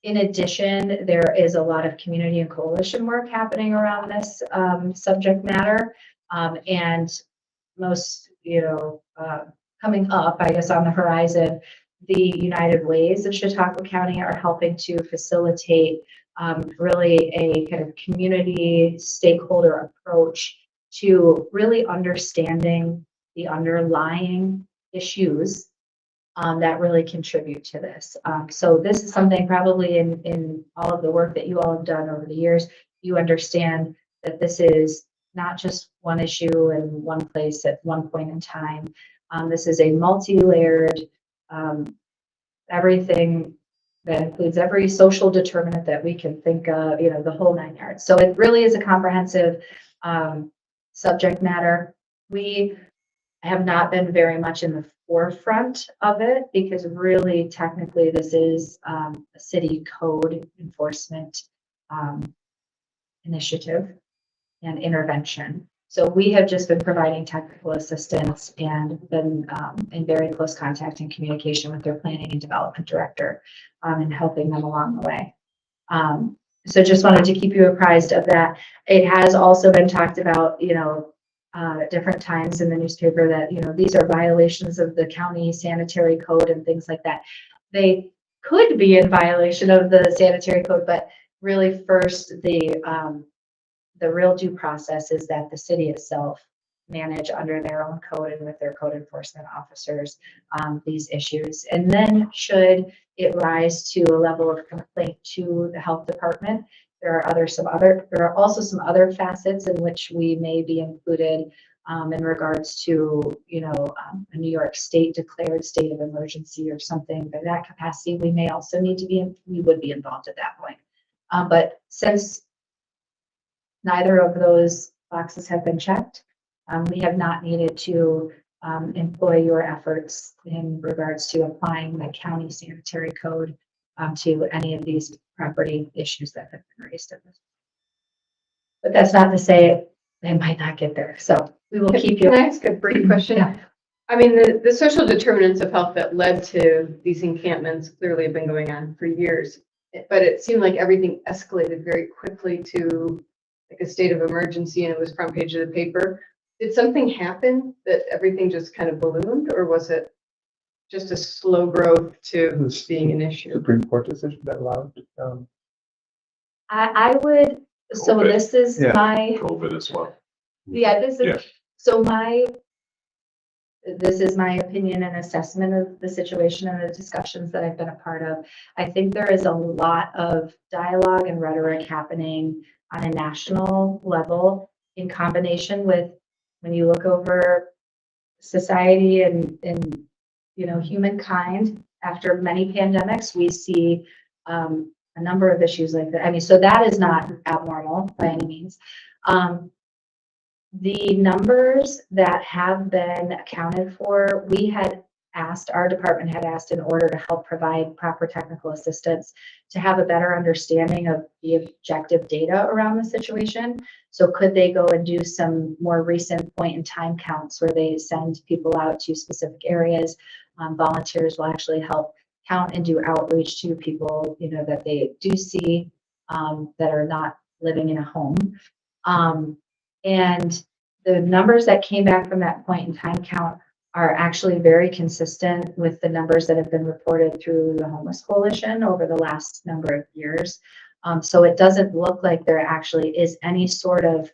In addition, there is a lot of community and coalition work happening around this subject matter. And most, coming up, I guess, on the horizon, the United Ways of Chautauqua County are helping to facilitate really a kind of community stakeholder approach to really understanding the underlying issues that really contribute to this. So this is something probably in all of the work that you all have done over the years, you understand that this is not just one issue in one place at one point in time. This is a multi-layered, everything that includes every social determinant that we can think of, the whole 9 yards. So it really is a comprehensive subject matter. We have not been very much in the forefront of it because really technically this is a city code enforcement initiative and intervention. So we have just been providing technical assistance and been in very close contact and communication with their planning and development director and helping them along the way. So just wanted to keep you apprised of that. It has also been talked about, at different times in the newspaper that, these are violations of the county sanitary code and things like that. They could be in violation of the sanitary code, but really first the real due process is that the city itself manage under their own code and with their code enforcement officers, these issues. And then should it rise to a level of complaint to the health department, there are also some other facets in which we may be included in regards to, a New York State declared state of emergency or something. By that capacity, we may also need to we would be involved at that point. But since neither of those boxes have been checked, we have not needed to employ your efforts in regards to applying the county sanitary code to any of these property issues that have been raised in this. But that's not to say they might not get there. So we will keep you. Can I ask a brief question? Yeah. I mean, the social determinants of health that led to these encampments clearly have been going on for years, but it seemed like everything escalated very quickly to like a state of emergency, and it was front page of the paper. Did something happen that everything just kind of ballooned, or was it just a slow growth to being an issue? Supreme Court decision that allowed, I would, so COVID. this is Yeah. my, COVID as well. yeah, this Yeah. is, so this is my opinion and assessment of the situation and the discussions that I've been a part of. I think there is a lot of dialogue and rhetoric happening on a national level in combination with when you look over society and humankind after many pandemics, we see a number of issues like that. I mean, so that is not abnormal by any means. The numbers that have been accounted for, our department had asked in order to help provide proper technical assistance to have a better understanding of the objective data around the situation. So could they go and do some more recent point in time counts where they send people out to specific areas? Volunteers will actually help count and do outreach to people, that they do see that are not living in a home. And the numbers that came back from that point in time count are actually very consistent with the numbers that have been reported through the Homeless Coalition over the last number of years. So it doesn't look like there actually is any sort of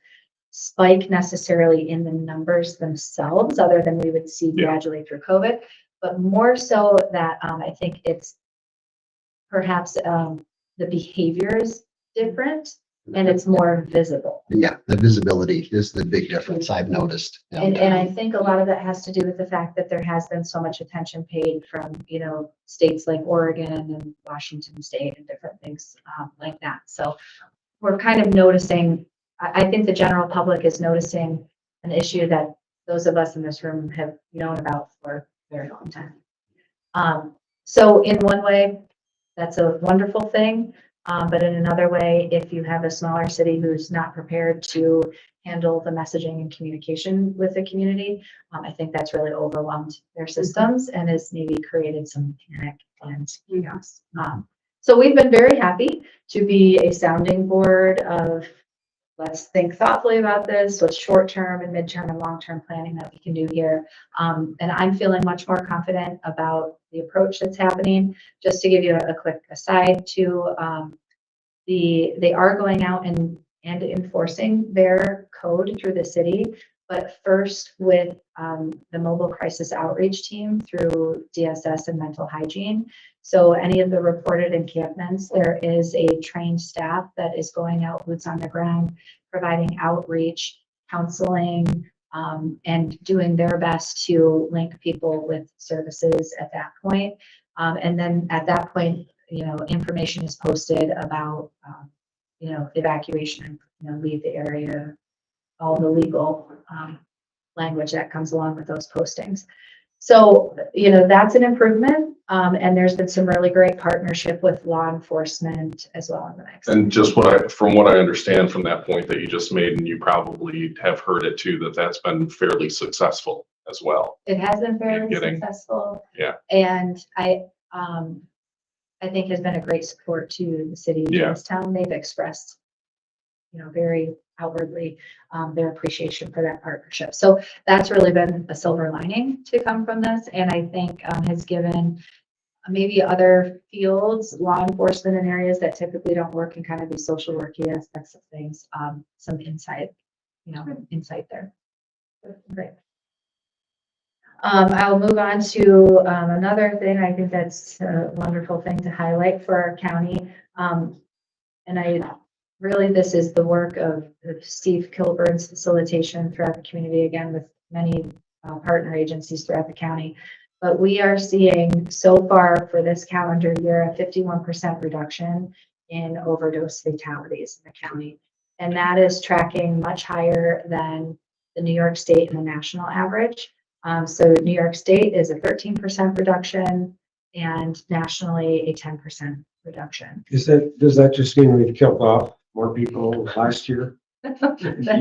spike necessarily in the numbers themselves, other than we would see gradually through COVID, but more so that I think it's perhaps the behavior is different and it's more visible. Yeah, the visibility is the big difference I've noticed. And I think a lot of that has to do with the fact that there has been so much attention paid from, states like Oregon and Washington State and different things like that. So we're kind of noticing, I think the general public is noticing an issue that those of us in this room have known about for a very long time. So in one way, that's a wonderful thing. But in another way, if you have a smaller city who's not prepared to handle the messaging and communication with the community, I think that's really overwhelmed their systems and has maybe created some panic and chaos. So we've been very happy to be a sounding board of let's think thoughtfully about this, what's short-term and mid-term and long-term planning that we can do here. And I'm feeling much more confident about the approach that's happening. Just to give you a quick aside too, they are going out and enforcing their code through the city, but first with the mobile crisis outreach team through DSS and mental hygiene. So any of the reported encampments, there is a trained staff that is going out boots on the ground, providing outreach, counseling, and doing their best to link people with services at that point. And then at that point, information is posted about, evacuation, leave the area, all the legal language that comes along with those postings. So, that's an improvement. And there's been some really great partnership with law enforcement as well in the mix. And just from what I understand from that point that you just made, and you probably have heard it too, that's been fairly successful as well. It has been fairly successful. Yeah. And I think has been a great support to the city of Jamestown. They've expressed, very outwardly their appreciation for that partnership. So that's really been a silver lining to come from this, and I think has given maybe other fields, law enforcement in areas that typically don't work in kind of these social worky aspects of things, some insight, insight there. Great. I'll move on to another thing. I think that's a wonderful thing to highlight for our county. And really, this is the work of Steve Kilburn's facilitation throughout the community, again, with many partner agencies throughout the county. But we are seeing so far for this calendar year, a 51% reduction in overdose fatalities in the county. And that is tracking much higher than the New York State and the national average. So New York State is a 13% reduction and nationally a 10% reduction. Does that just mean we've killed off more people last year?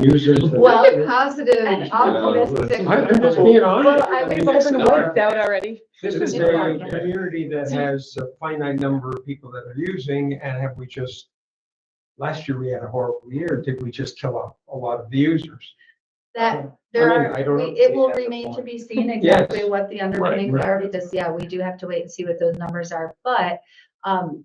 Users? Well, Positive, optimistic. I'm just being honest. Well, I I mean, mean, this Been is wiped out already. this is a community that has a finite number of people that are using, and have we just, last year we had a horrible year, did we just kill off a lot of the users? that there I mean, are, I don't know. it will remain to be seen exactly Yes. what the underpinnings are, because yeah, we do have to wait and see what those numbers are. But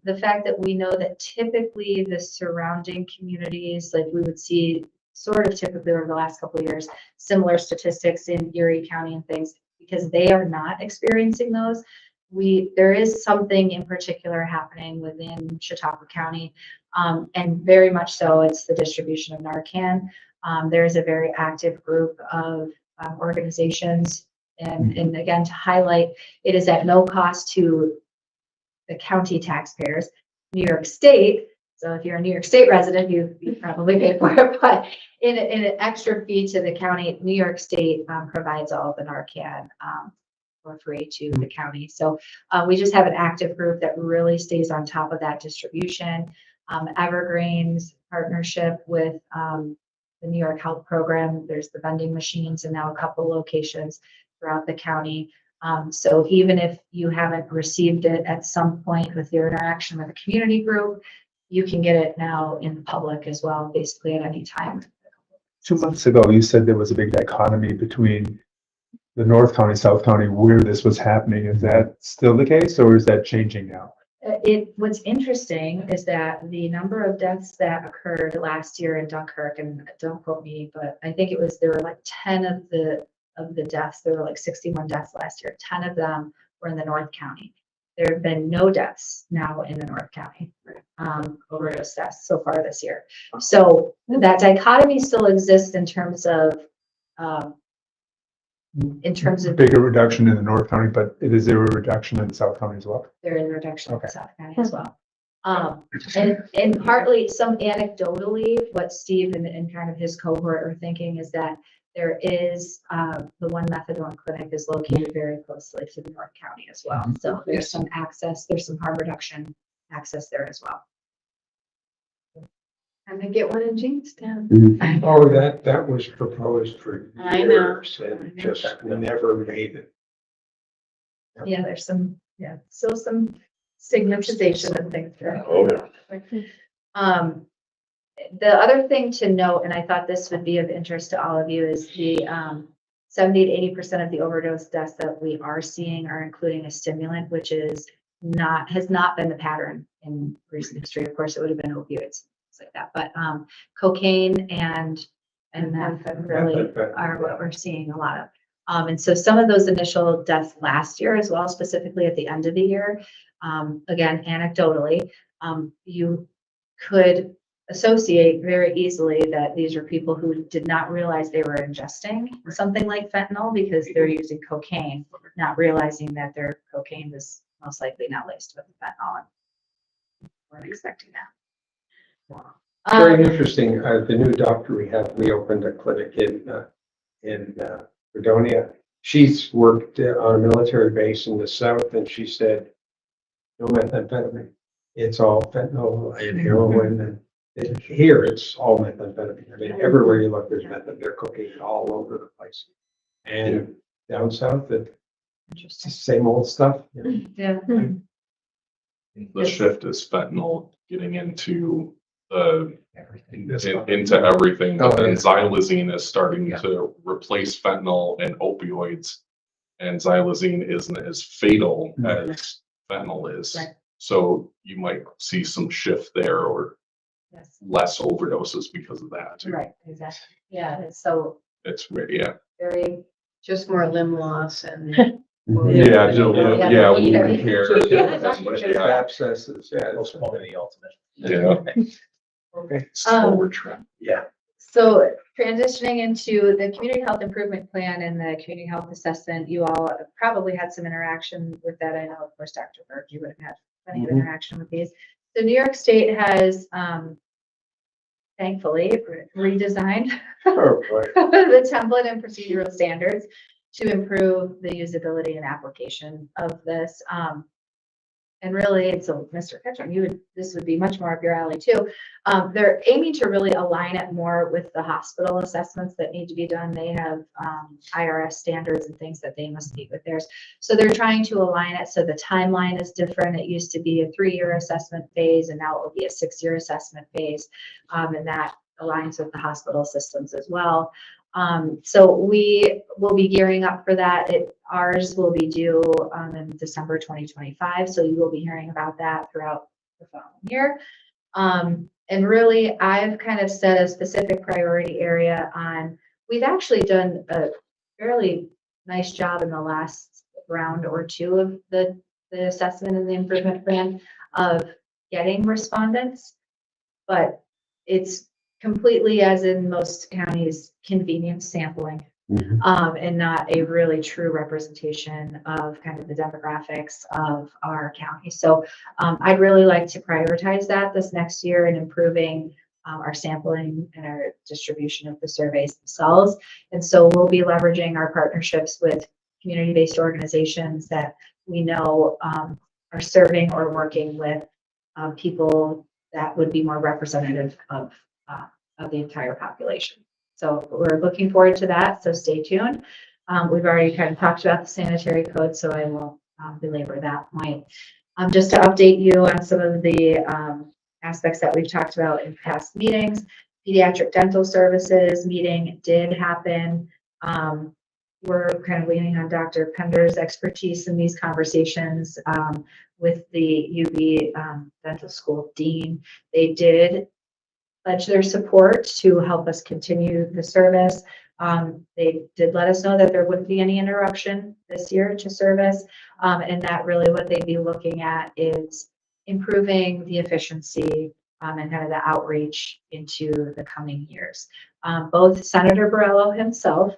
the fact that we know that typically the surrounding communities, like we would see sort of typically over the last couple of years, similar statistics in Erie County and things, because they are not experiencing those. There is something in particular happening within Chautauqua County, and very much so it's the distribution of Narcan. There is a very active group of organizations, and again, to highlight, it is at no cost to the county taxpayers. New York State, so if you're a New York State resident, you probably pay for it, but in an extra fee to the county, New York State provides all of the Narcan for free to the county. So we just have an active group that really stays on top of that distribution. Evergreen's partnership with the New York Health Program, there's the vending machines and now a couple locations throughout the county. So even if you haven't received it at some point with your interaction with a community group, you can get it now in the public as well, basically at any time. 2 months ago, you said there was a big dichotomy between the North County, South County, where this was happening. Is that still the case, or is that changing now? What's interesting is that the number of deaths that occurred last year in Dunkirk, and don't quote me, but I think there were like 10 of the deaths, there were like 61 deaths last year. 10 of them were in the North County. There have been no deaths now in the North County, overdose deaths so far this year. So that dichotomy still exists in terms of Bigger reduction in the North County, but is there a reduction in the South County as well? there is a reduction in Okay. South County as well. And partly, some anecdotally, what Steve and kind of his cohort are thinking is that there is, the one methadone clinic is located very closely to the North County as well. So there's some access, there's some harm reduction access there as well. I'm gonna get one in Jamestown. Oh, that was proposed for I know. years and just never made it. Yeah, there's some, still some stigmatization and things there. Oh, yeah. The other thing to note, and I thought this would be of interest to all of you, is the 70 to 80% of the overdose deaths that we are seeing are including a stimulant, which has not been the pattern in recent history. Of course, it would have been opioids, things like that. But cocaine and meth really are what we're seeing a lot of. And so some of those initial deaths last year as well, specifically at the end of the year, again, anecdotally, you could associate very easily that these are people who did not realize they were ingesting something like fentanyl because they're using cocaine, not realizing that their cocaine was most likely not laced with fentanyl. Weren't expecting that. Very interesting. The new doctor we opened a clinic in Fredonia. She's worked on a military base in the South, and she said, no methamphetamine. It's all fentanyl and heroin, and here it's all methamphetamine. I mean, everywhere you look, there's methamphetamine, cocaine all over the place. And down south, it's the same old stuff. Yeah. The shift is fentanyl getting into Everything. into everything, but then yeah. xylazine is starting to replace fentanyl and opioids. And xylazine isn't as fatal as fentanyl is. Right. So you might see some shift there or Yes. less overdoses because of that. Right, exactly. Yeah, so It's, yeah. Very, just more limb loss and. Yeah, yeah, wound care. Yeah. Abscesses, yeah. Most of the ultimate. Yeah. Okay. Forward trend. Yeah. So transitioning into the community health improvement plan and the community health assessment, you all probably had some interaction with that. I know, of course, Dr. Berg, you would have had plenty of interaction with these. So New York State has, thankfully redesigned the template and procedural standards to improve the usability and application of this. And really, so Mr. Ketchum, this would be much more up your alley too. They're aiming to really align it more with the hospital assessments that need to be done. They have IRS standards and things that they must meet with theirs. So they're trying to align it so the timeline is different. It used to be a 3-year assessment phase, and now it will be a 6-year assessment phase. And that aligns with the hospital systems as well. So we will be gearing up for that. Ours will be due in December 2025. So you will be hearing about that throughout the following year. And really, I've kind of set a specific priority area on, we've actually done a fairly nice job in the last round or two of the assessment and the improvement plan of getting respondents, but it's completely, as in most counties, convenience sampling, and not a really true representation of kind of the demographics of our county. So I'd really like to prioritize that this next year in improving our sampling and our distribution of the surveys themselves. And so we'll be leveraging our partnerships with community-based organizations that we know are serving or working with people that would be more representative of the entire population. So we're looking forward to that. So stay tuned. We've already kind of talked about the sanitary code, so I won't belabor that point. Just to update you on some of the aspects that we've talked about in past meetings, pediatric dental services meeting did happen. We're kind of leaning on Dr. Pender's expertise in these conversations with the UB Dental School Dean. They did pledge their support to help us continue the service. They did let us know that there wouldn't be any interruption this year to service, and that really what they'd be looking at is improving the efficiency and kind of the outreach into the coming years. Both Senator Borrello himself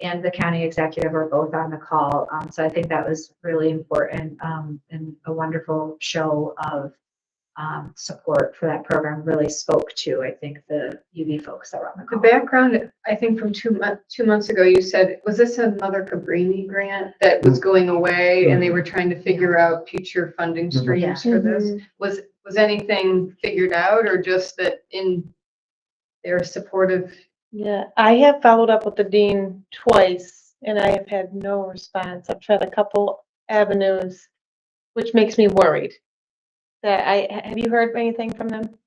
and the county executive are both on the call. So I think that was really important and a wonderful show of support for that program. Really spoke to, I think, the UV folks that were on the call. The background, I think from 2 months ago, you said, was this another Cabrini grant that was going away and they were trying to figure out future funding streams for this? Was anything figured out, or just that they're supportive? Yeah, I have followed up with the dean twice and I have had no response. I've tried a couple avenues, which makes me worried. Have you heard anything from them?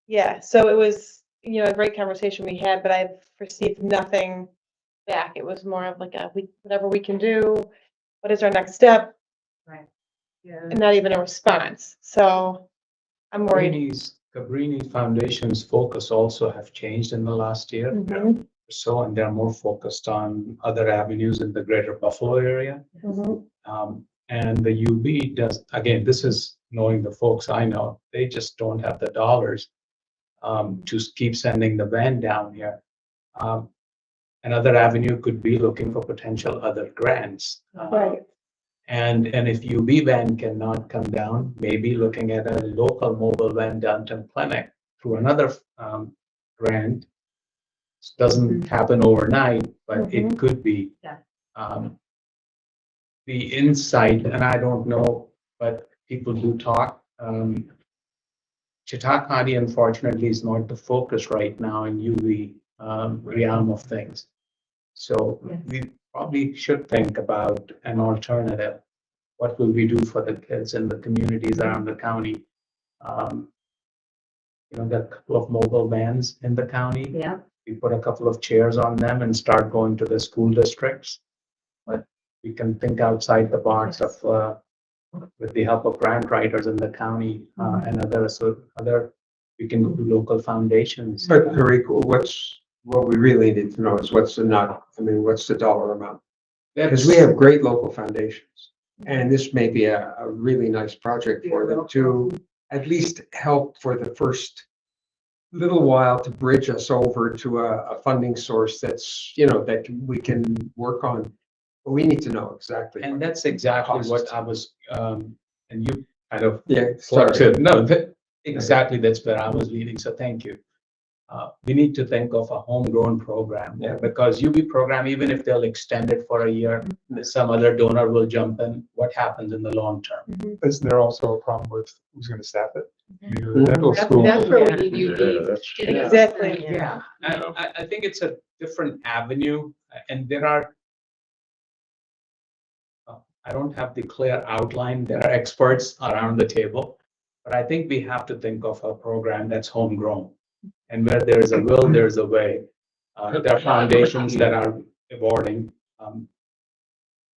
Yeah, so it was, a great conversation we had, but I've received nothing back. It was more of like whatever we can do, what is our next step? Right. Yeah. And not even a response. So I'm worried. Cabrini Foundation's focus also have changed in the last year or so, and they're more focused on other avenues in the greater Buffalo area. And the UB does, again, this is knowing the folks I know, they just don't have the dollars to keep sending the van down here. Another avenue could be looking for potential other grants. Right. And if UB van cannot come down, maybe looking at a local mobile van downtown clinic through another grant. Doesn't happen overnight, but it could be. The insight, and I don't know, but people do talk. Chautauqua County, unfortunately, is not the focus right now in UV realm of things. So we probably should think about an alternative. What will we do for the kids in the communities around the county? There are a couple of mobile vans in the county. Yeah. We put a couple of chairs on them and start going to the school districts. But we can think outside the box of, with the help of grant writers in the county and other, we can go to local foundations. But Rick, what's what we really need to know is what's the dollar amount? Because we have great local foundations. And this may be a really nice project for them to at least help for the first little while to bridge us over to a funding source that's, that we can work on. But we need to know exactly. And that's exactly what I was, and you kind of Yeah, plugged sorry. it. No, exactly, that's where I was leading, so thank you. We need to think of a homegrown program, Yeah. because UB program, even if they'll extend it for a year, some other donor will jump in. What happens in the long term? Isn't there also a problem with who's gonna staff it? Maybe Mhm. the dental That's school. where we need Yeah, UB. that's, getting us Exactly. there, Yeah. I think it's a different avenue, and there are, I don't have the clear outline. There are experts around the table, but I think we have to think of a program that's homegrown. And where there is a will, there's a way. There are foundations that are awarding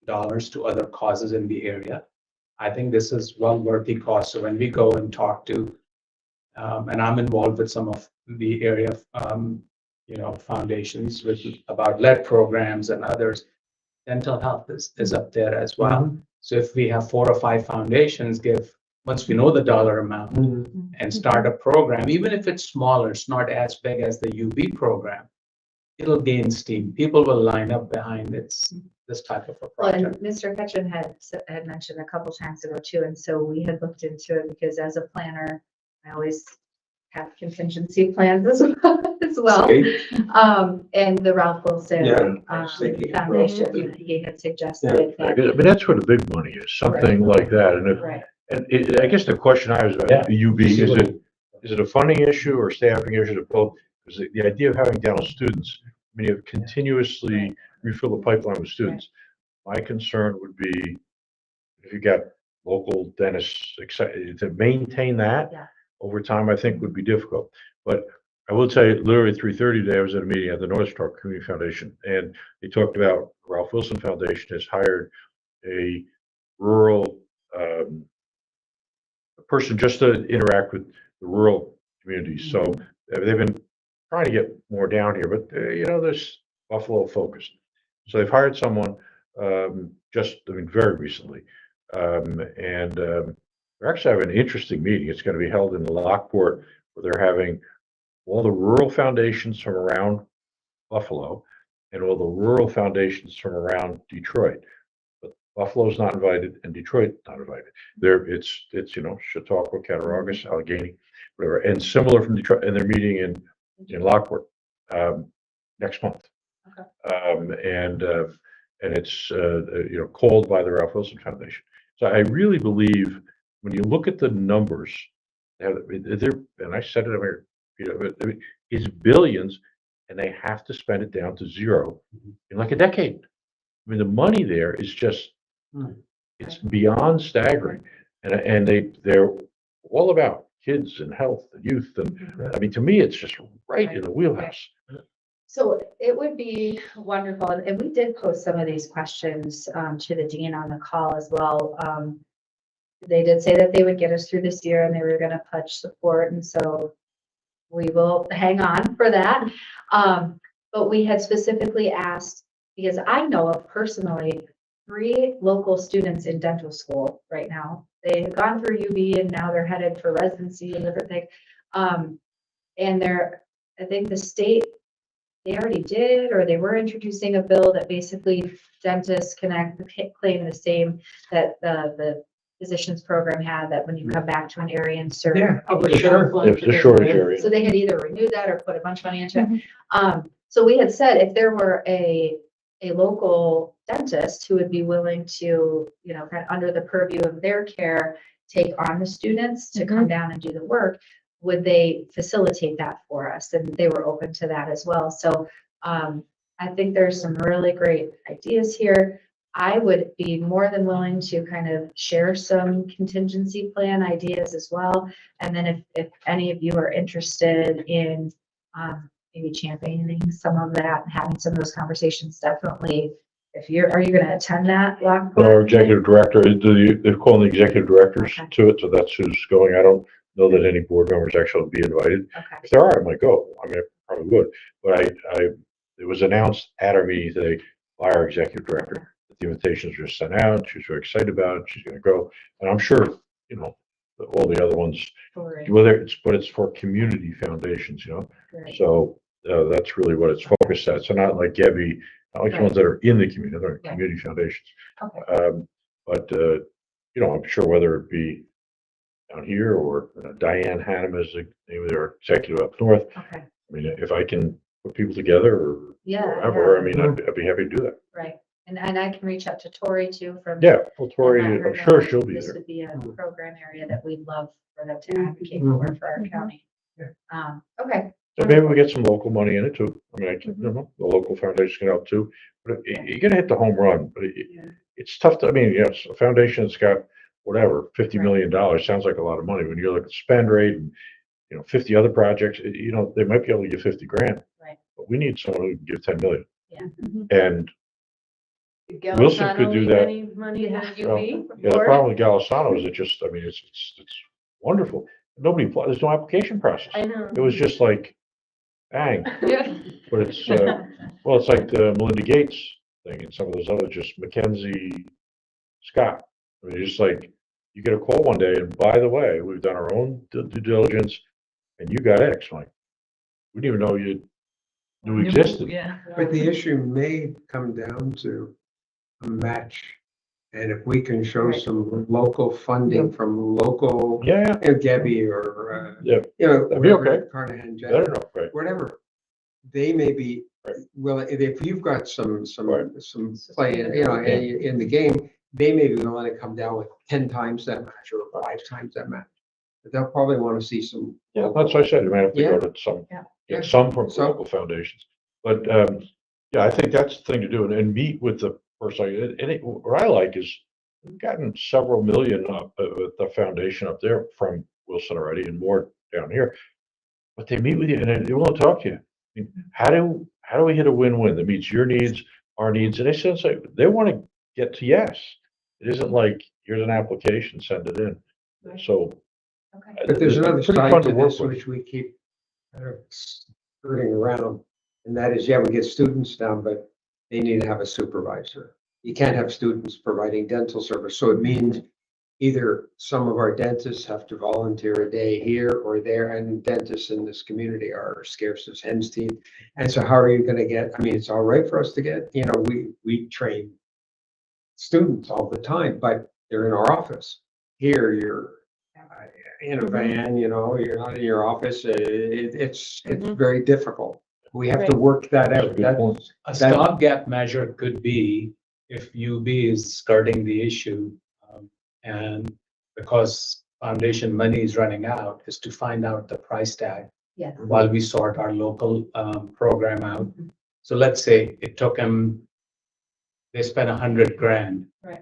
dollars to other causes in the area. I think this is well worth the cost. So when we go and talk to, and I'm involved with some of the area, foundations about lead programs and others, dental health is up there as well. So if we have 4 or 5 foundations once we know the dollar amount and start a program, even if it's smaller, it's not as big as the UB program, it'll gain steam. People will line up behind this type of a Well, and project. Mr. Ketchum had mentioned a couple times ago too, and so we had looked into it because as a planner, I always have contingency plans as well. See? And the Ralph Wilson Yeah, I was thinking of Foundation, he had suggested I that. guess- but that's where the big money is, something like that. And if, Right. I guess the question I was about the UB, is it a funding issue or staffing issue to both? Because the idea of having dental students, you have continuously refill the pipeline with students. My concern would be if you got local dentists excited to maintain that over time, I think would be difficult. But I will tell you, literally 3:30 today, I was at a meeting at the North Star Community Foundation, and they talked about Ralph Wilson Foundation has hired a rural person just to interact with the rural communities. So they've been trying to get more down here, but there's Buffalo focused. So they've hired someone very recently, and they're actually having an interesting meeting. It's going to be held in Lockport, where they're having all the rural foundations from around Buffalo and all the rural foundations from around Detroit. But Buffalo's not invited and Detroit not invited. It's Chautauqua, Cattaraugus, Allegheny, whatever, and similar from Detroit, and they're meeting in Lockport next month. And it's called by the Ralph Wilson Foundation. So I really believe when you look at the numbers, and I said it, it's billions, and they have to spend it down to zero in like a decade. I mean, the money there is just, it's beyond staggering. And they're all about kids and health and youth. And I mean, to me, it's just right in the wheelhouse. So it would be wonderful, and we did post some of these questions to the dean on the call as well. They did say that they would get us through this year and they were going to pledge support, and so we will hang on for that. But we had specifically asked, because I know of personally 3 local students in dental school right now. They have gone through UB and now they're headed for residency and different things. And I think the state, they already did, or they were introducing a bill that basically dentists can claim the same that the physicians program had, that when you come back to an area and serve. If the shortage area. So they had either renewed that or put a bunch of money into it. So we had said if there were a local dentist who would be willing to, kind of under the purview of their care, take on the students to come down and do the work, would they facilitate that for us? And they were open to that as well. So I think there's some really great ideas here. I would be more than willing to kind of share some contingency plan ideas as well. And then if any of you are interested in maybe championing some of that, and having some of those conversations, definitely. Are you going to attend that? Our executive director, they're calling the executive directors to it, so that's who's going. I don't know that any board members actually will be invited. Okay. If there are, I might go. I mean, probably would, but it was announced at our meeting today by our executive director that the invitations were sent out. She's very excited about it. She's gonna go. And I'm sure, you know, that all the other ones, but it's for community foundations, you know? So, that's really what it's focused at. So not like Gebby, not like the ones that are in the community, they're community foundations. Okay. But, you know, I'm sure whether it be down here or Diane Hannum is the name of their executive up north. Okay. I mean, if I can put people together or Yeah. whatever, I mean, I'd be happy to do that. Right. And I can reach out to Tori too from. Yeah, well, Tori, and let her I'm sure know she'll be This there. would be a program area that we'd love for them to advocate for our county. Okay. So maybe we get some local money in it too. I mean, you know, the local foundations can help too. But you're gonna hit the home run, but it's tough to, I mean, yes, a foundation that's got whatever, $50 million sounds like a lot of money. When you look at the spend rate and, you know, 50 other projects, you know, they might be able to give 50 grand. Right. But we need someone who can give 10 million. Yeah. And Wilson could do that. Money Yeah. that Well, yeah, the problem with Golisano is it just, I mean, it's wonderful. Nobody, there's no application process. I know. It was just like, bang, Yeah. but it's, well, it's like the Melinda Gates thing and some of those other, just Mackenzie Scott. I mean, it's just like, you get a call one day and by the way, we've done our own due diligence and you got X. Like, we didn't even know you existed. Yeah. But the issue may come down to a match. And if we can show some local funding from local, Yeah, you know, Gebby or, yeah, you know, that'd be okay. Carnahan, I don't know, right? whatever. They may be, Right. well, if you've got some Right. play, you know, in the game, they may be willing to come down with 10 times that match or 5 times that match. But they'll probably want to see some. Yeah, that's what I said. You might have to go to some, Yeah. get some from So- local foundations. But, yeah, I think that's the thing to do and meet with the person. And what I like is we've gotten several million up with the foundation up there from Wilson already and more down here. But they meet with you and they want to talk to you. I mean, how do we hit a win-win that meets your needs, our needs? And they want to get to yes. It isn't like, here's an application, send it in. So. Okay. But there's another pretty side fun to work this, with. which we keep kind of skirting around. And that is, yeah, we get students down, but they need to have a supervisor. You can't have students providing dental service. So it means either some of our dentists have to volunteer a day here or there, and dentists in this community are scarce as hen's teeth. And so how are you gonna get, I mean, it's all right for us to get, you know, we train students all the time, but they're in our office. Here, you're in a van, you know, you're not in your office. It's very difficult. We have to work that That's a out. good point. A stopgap measure could be if UB is skirting the issue, and because foundation money is running out, is to find out the price tag Yes. while we sort our local program out. So let's say it took them, they spent 100 grand Right.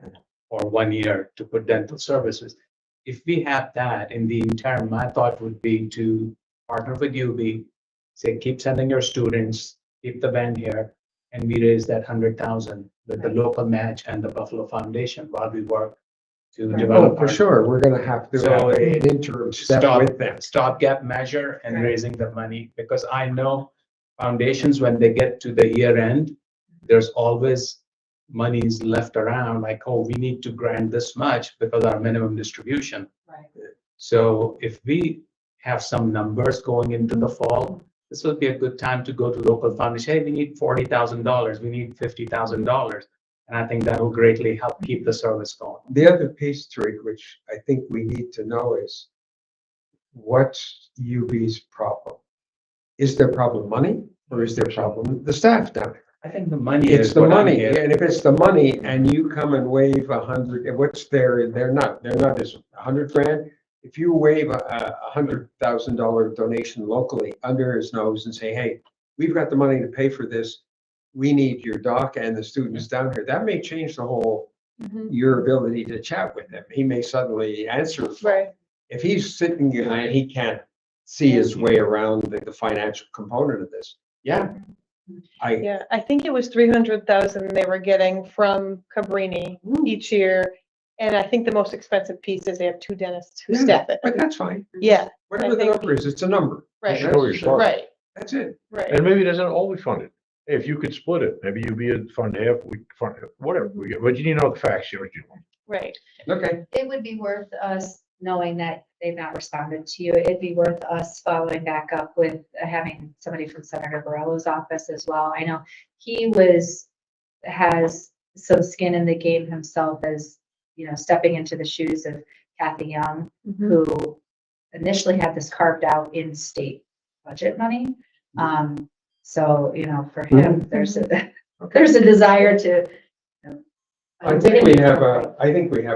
for 1 year to put dental services. If we have that in the interim, my thought would be to partner with UB, say, keep sending your students, keep the van here, and we raise that 100,000 with the local match and the Buffalo Foundation while we work to Right. develop. Oh, for our sure. We're gonna have to So have an interim step with them. stopgap measure and Right. raising the money, because I know foundations, when they get to the year end, there's always monies left around, like, oh, we need to grant this much because our minimum distribution. Right. So if we have some numbers going into the fall, this will be a good time to go to local foundation. Hey, we need $40,000, we need $50,000. And I think that will greatly help keep the service going. The other piece, Tariq, which I think we need to know is what's UB's problem? Is their problem money or is their problem the staff down there? I think the money It's is the what I'm money, hearing. and if it's the money and you come and waive 100, and what's they're not this 100 grand. If you waive a $100,000 donation locally under his nose and say, hey, we've got the money to pay for this. We need your doc and the students down here. That may change the whole, your ability to chat with him. He may suddenly answer. the phone. Right. If he's sitting there and he can't see his way around the financial component of this, yeah. Yeah, I think it was 300,000 they were getting from Cabrini each year. And I think the most expensive piece is they have 2 dentists who Yeah, staff it. But that's fine. Yeah, Whatever the think- number is, it's a number. right, You know where you're starting. right. That's it. Right. And maybe it doesn't all be funded. Hey, if you could split it, maybe you'd be a fund half, we fund, whatever. But you need to know the facts, you know what you want. Right. Okay, It would be worth us knowing that they've not responded to you. It'd be worth us following back up with having somebody from Senator Borello's office as well. I know he has some skin in the game himself as, stepping into the shoes of Kathy Young, who initially had this carved out in state budget money. So, for him, there's a desire to. I think we have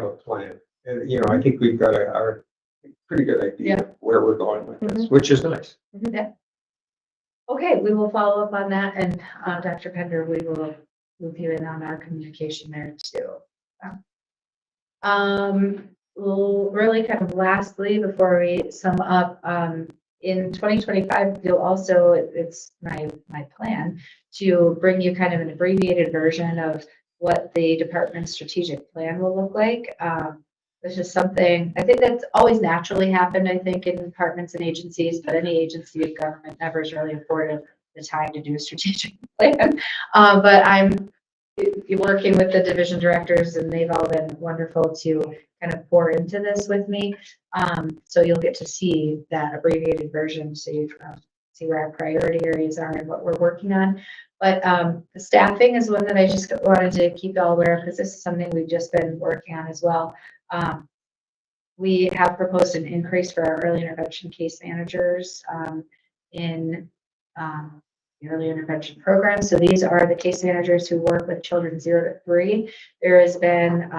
a plan. And, I think we've got our pretty good idea of where we're going with this, which is nice. Okay, we will follow up on that, and Dr. Pender, we will move you in on our communication there too. Well, really kind of lastly, before we sum up, in 2025, you'll also, it's my plan to bring you kind of an abbreviated version of what the department's strategic plan will look like. This is something, I think that's always naturally happened, I think, in departments and agencies, but any agency of government never is really afforded the time to do a strategic plan. But I'm working with the division directors, and they've all been wonderful to kind of pour into this with me. So you'll get to see that abbreviated version, so you see where our priority areas are and what we're working on. But the staffing is one that I just wanted to keep you all aware of, because this is something we've just been working on as well. We have proposed an increase for our early intervention case managers in the early intervention program. So these are the case managers who work with children 0 to 3. There has been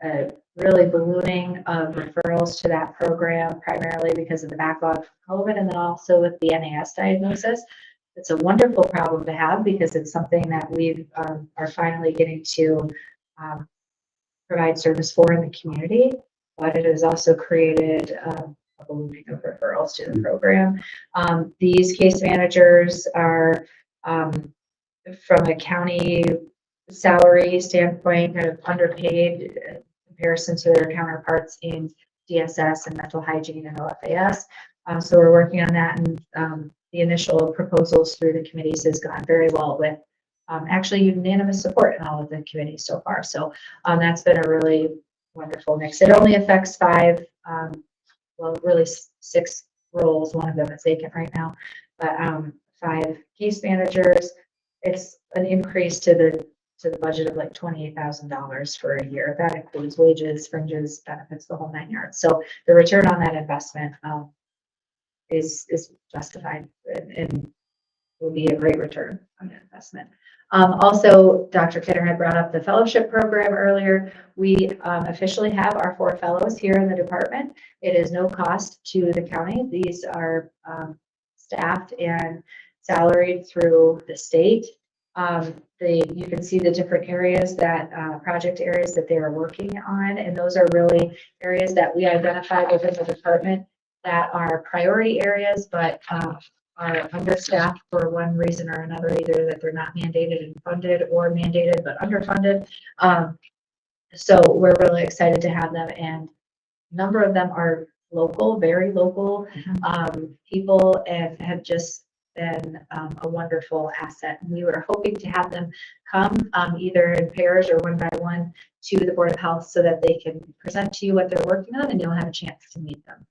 a really ballooning of referrals to that program, primarily because of the backlog from COVID, and then also with the NAS diagnosis. It's a wonderful problem to have, because it's something that we are finally getting to provide service for in the community, but it has also created a ballooning of referrals to the program. These case managers are, from a county salary standpoint, kind of underpaid in comparison to their counterparts in DSS and mental hygiene and OFAS. So we're working on that, and the initial proposals through the committees has gone very well, with actually unanimous support in all of the committees so far. So that's been a really wonderful mix. It only affects 5, well, really 6 roles. One of them is vacant right now, but 5 case managers. It's an increase to the budget of like $28,000 for a year. That includes wages, fringes, benefits, the whole 9 yards. So the return on that investment is justified, and will be a great return on that investment. Also, Dr. Kidder had brought up the fellowship program earlier. We officially have our 4 fellows here in the department. It is no cost to the county. These are staffed and salaried through the state. You can see the different areas that project areas that they are working on, and those are really areas that we identified within the department that are priority areas, but are understaffed for one reason or another, either that they're not mandated and funded, or mandated but underfunded. So we're really excited to have them, and a number of them are local, very local people, and have just been a wonderful asset. And we were hoping to have them come either in pairs or one by one to the Board of Health, so that they can present to you what they're working on, and you'll have a chance to meet them.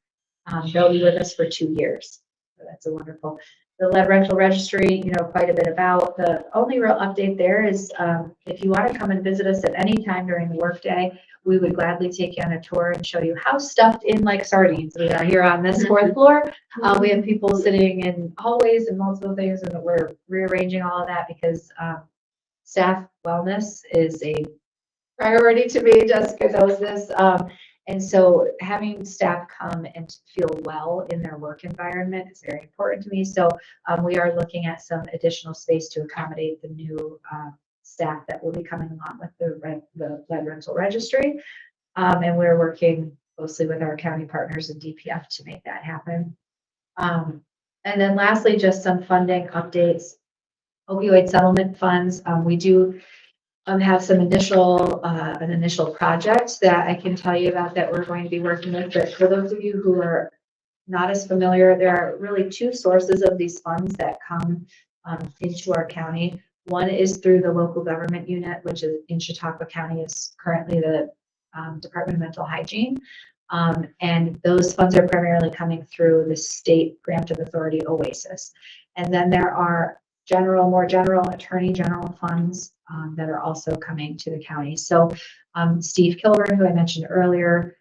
They'll be with us for 2 years. So that's a wonderful. The lead rental registry, quite a bit about. The only real update there is if you want to come and visit us at any time during the workday, we would gladly take you on a tour and show you how stuffed in like sardines we are here on this 4th floor. We have people sitting in hallways and multiple things, and we're rearranging all of that because staff wellness is a priority to me. Jessica knows this. And so having staff come and feel well in their work environment is very important to me. So we are looking at some additional space to accommodate the new staff that will be coming along with the lead rental registry. And we're working closely with our county partners and DPF to make that happen. And then lastly, just some funding updates. Opioid settlement funds. We do have some an initial project that I can tell you about that we're going to be working with. But for those of you who are not as familiar, there are really two sources of these funds that come into our county. One is through the local government unit, which is in Chautauqua County, is currently the Department of Mental Hygiene. And those funds are primarily coming through the state grant of authority OASIS. And then there are more general attorney general funds that are also coming to the county. So Steve Kilburn, who I mentioned earlier,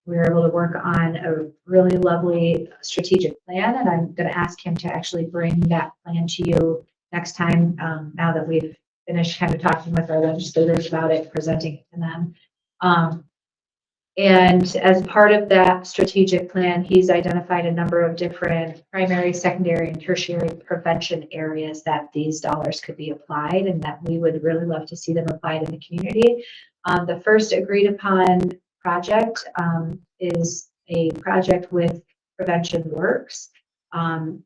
we were able to work on a really lovely strategic plan, and I'm going to ask him to actually bring that plan to you next time, now that we've finished kind of talking with our legislators about it, presenting it to them. And as part of that strategic plan, he's identified a number of different primary, secondary, and tertiary prevention areas that these dollars could be applied, and that we would really love to see them applied in the community. The first agreed upon project is a project with Prevention Works.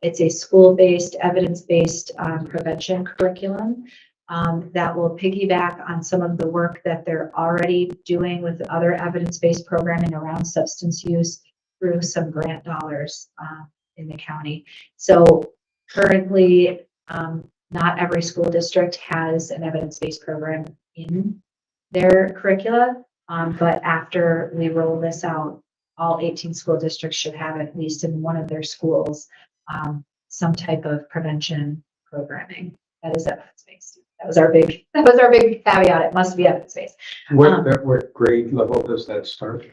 It's a school-based, evidence-based prevention curriculum that will piggyback on some of the work that they're already doing with other evidence-based programming around substance use through some grant dollars in the county. So currently, not every school district has an evidence-based program in their curricula, but after we roll this out, all 18 school districts should have at least in one of their schools some type of prevention programming that is evidence-based. That was our big caveat. It must be evidence-based. What grade level does that start?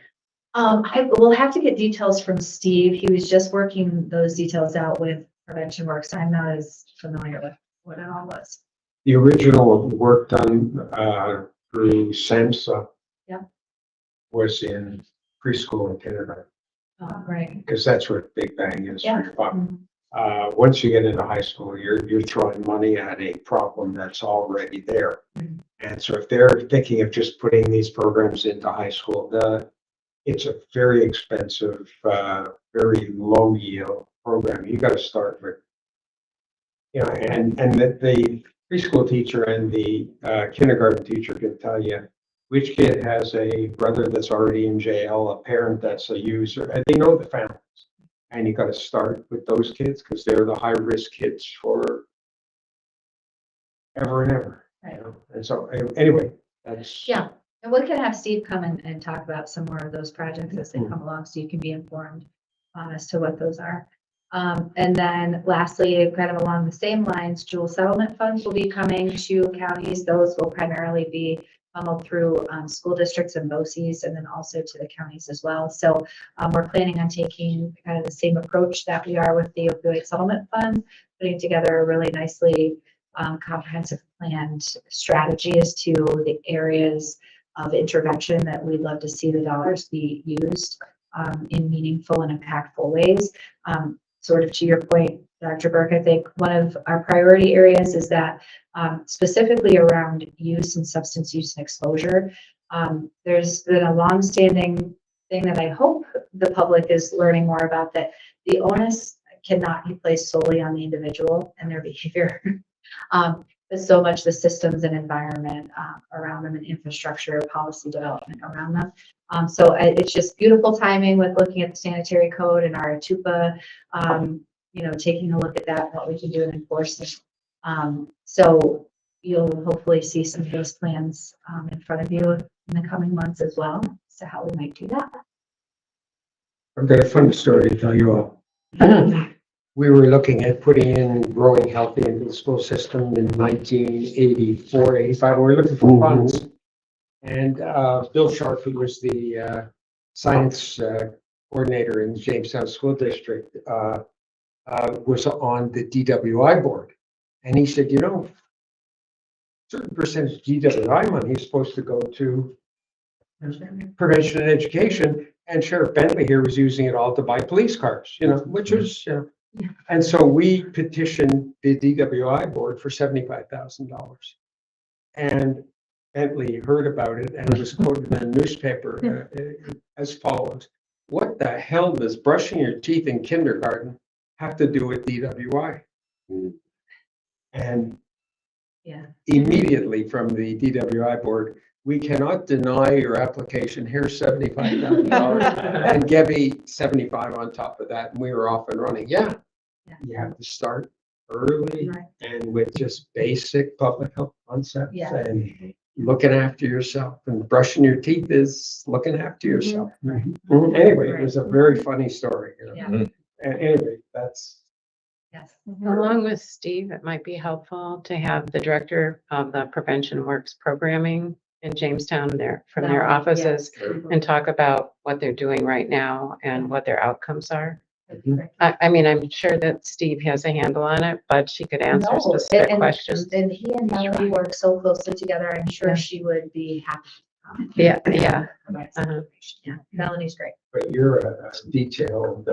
I will have to get details from Steve. He was just working those details out with Prevention Works. I'm not as familiar with what it all was. The original work done through SAMHSA was in preschool and kindergarten, Right. because that's what Big Bang is Yeah. for fun. Once you get into high school, you're throwing money at a problem that's already there. And so if they're thinking of just putting these programs into high school, it's a very expensive, very low yield program. You got to start with, and the preschool teacher and the kindergarten teacher can tell you which kid has a brother that's already in jail, a parent that's a user, and they know the families. And you got to start with those kids because they're the high risk kids for ever and ever. Right. And so anyway, that's Yeah. And we can have Steve come and talk about some more of those projects as they come along, so you can be informed as to what those are. And then lastly, kind of along the same lines, dual settlement funds will be coming to counties. Those will primarily be funneled through school districts and BOCES, and then also to the counties as well. So we're planning on taking kind of the same approach that we are with the opioid settlement fund, putting together a really nicely comprehensive planned strategy as to the areas of intervention that we'd love to see the dollars be used in meaningful and impactful ways. Sort of to your point, Dr. Burke, I think one of our priority areas is that specifically around use and substance use and exposure. There's been a longstanding thing that I hope the public is learning more about, that the onus cannot be placed solely on the individual and their behavior. But so much the systems and environment around them, and infrastructure, policy development around them. So it's just beautiful timing with looking at the sanitary code and our TUPA, taking a look at that, what we can do in enforcement. So you'll hopefully see some of those plans in front of you in the coming months as well, as to how we might do that. I've got a fun story to tell you all. We were looking at putting in Growing Healthy into the school system in 1984, 85. We were looking for funds. And Bill Sharp, who was the science coordinator in the Jamestown School District, was on the DWI board. And he said, certain percentage of DWI money is supposed to go to prevention and education. And Sheriff Bentley here was using it all to buy police cars, which was, And so we petitioned the DWI board for $75,000. And Bentley heard about it and was quoted in the newspaper as follows: "What the hell does brushing your teeth in kindergarten have to do with DWI?" And immediately from the DWI board, we cannot deny your application. Here's $75,000 and give me 75 on top of that. And we were off and running. Yeah. Yeah. You have to start early Right. and with just basic public health concepts Yeah. and looking after yourself, and brushing your teeth is looking after yourself. Anyway, it was a very funny story. You know? Yeah. And anyway, that's, Yes. Along with Steve, it might be helpful to have the director of the Prevention Works Programming in Jamestown there from their That, offices yes. and talk about what they're doing right now and what their outcomes are. That'd be great. I mean, I'm sure that Steve has a handle on it, but she could answer No, specific and- questions. And he and Melanie work so closely together. I'm sure she would be happy. Yeah, yeah. Provide some Uh-huh. information. Yeah, Melanie's great. but you're a detailed,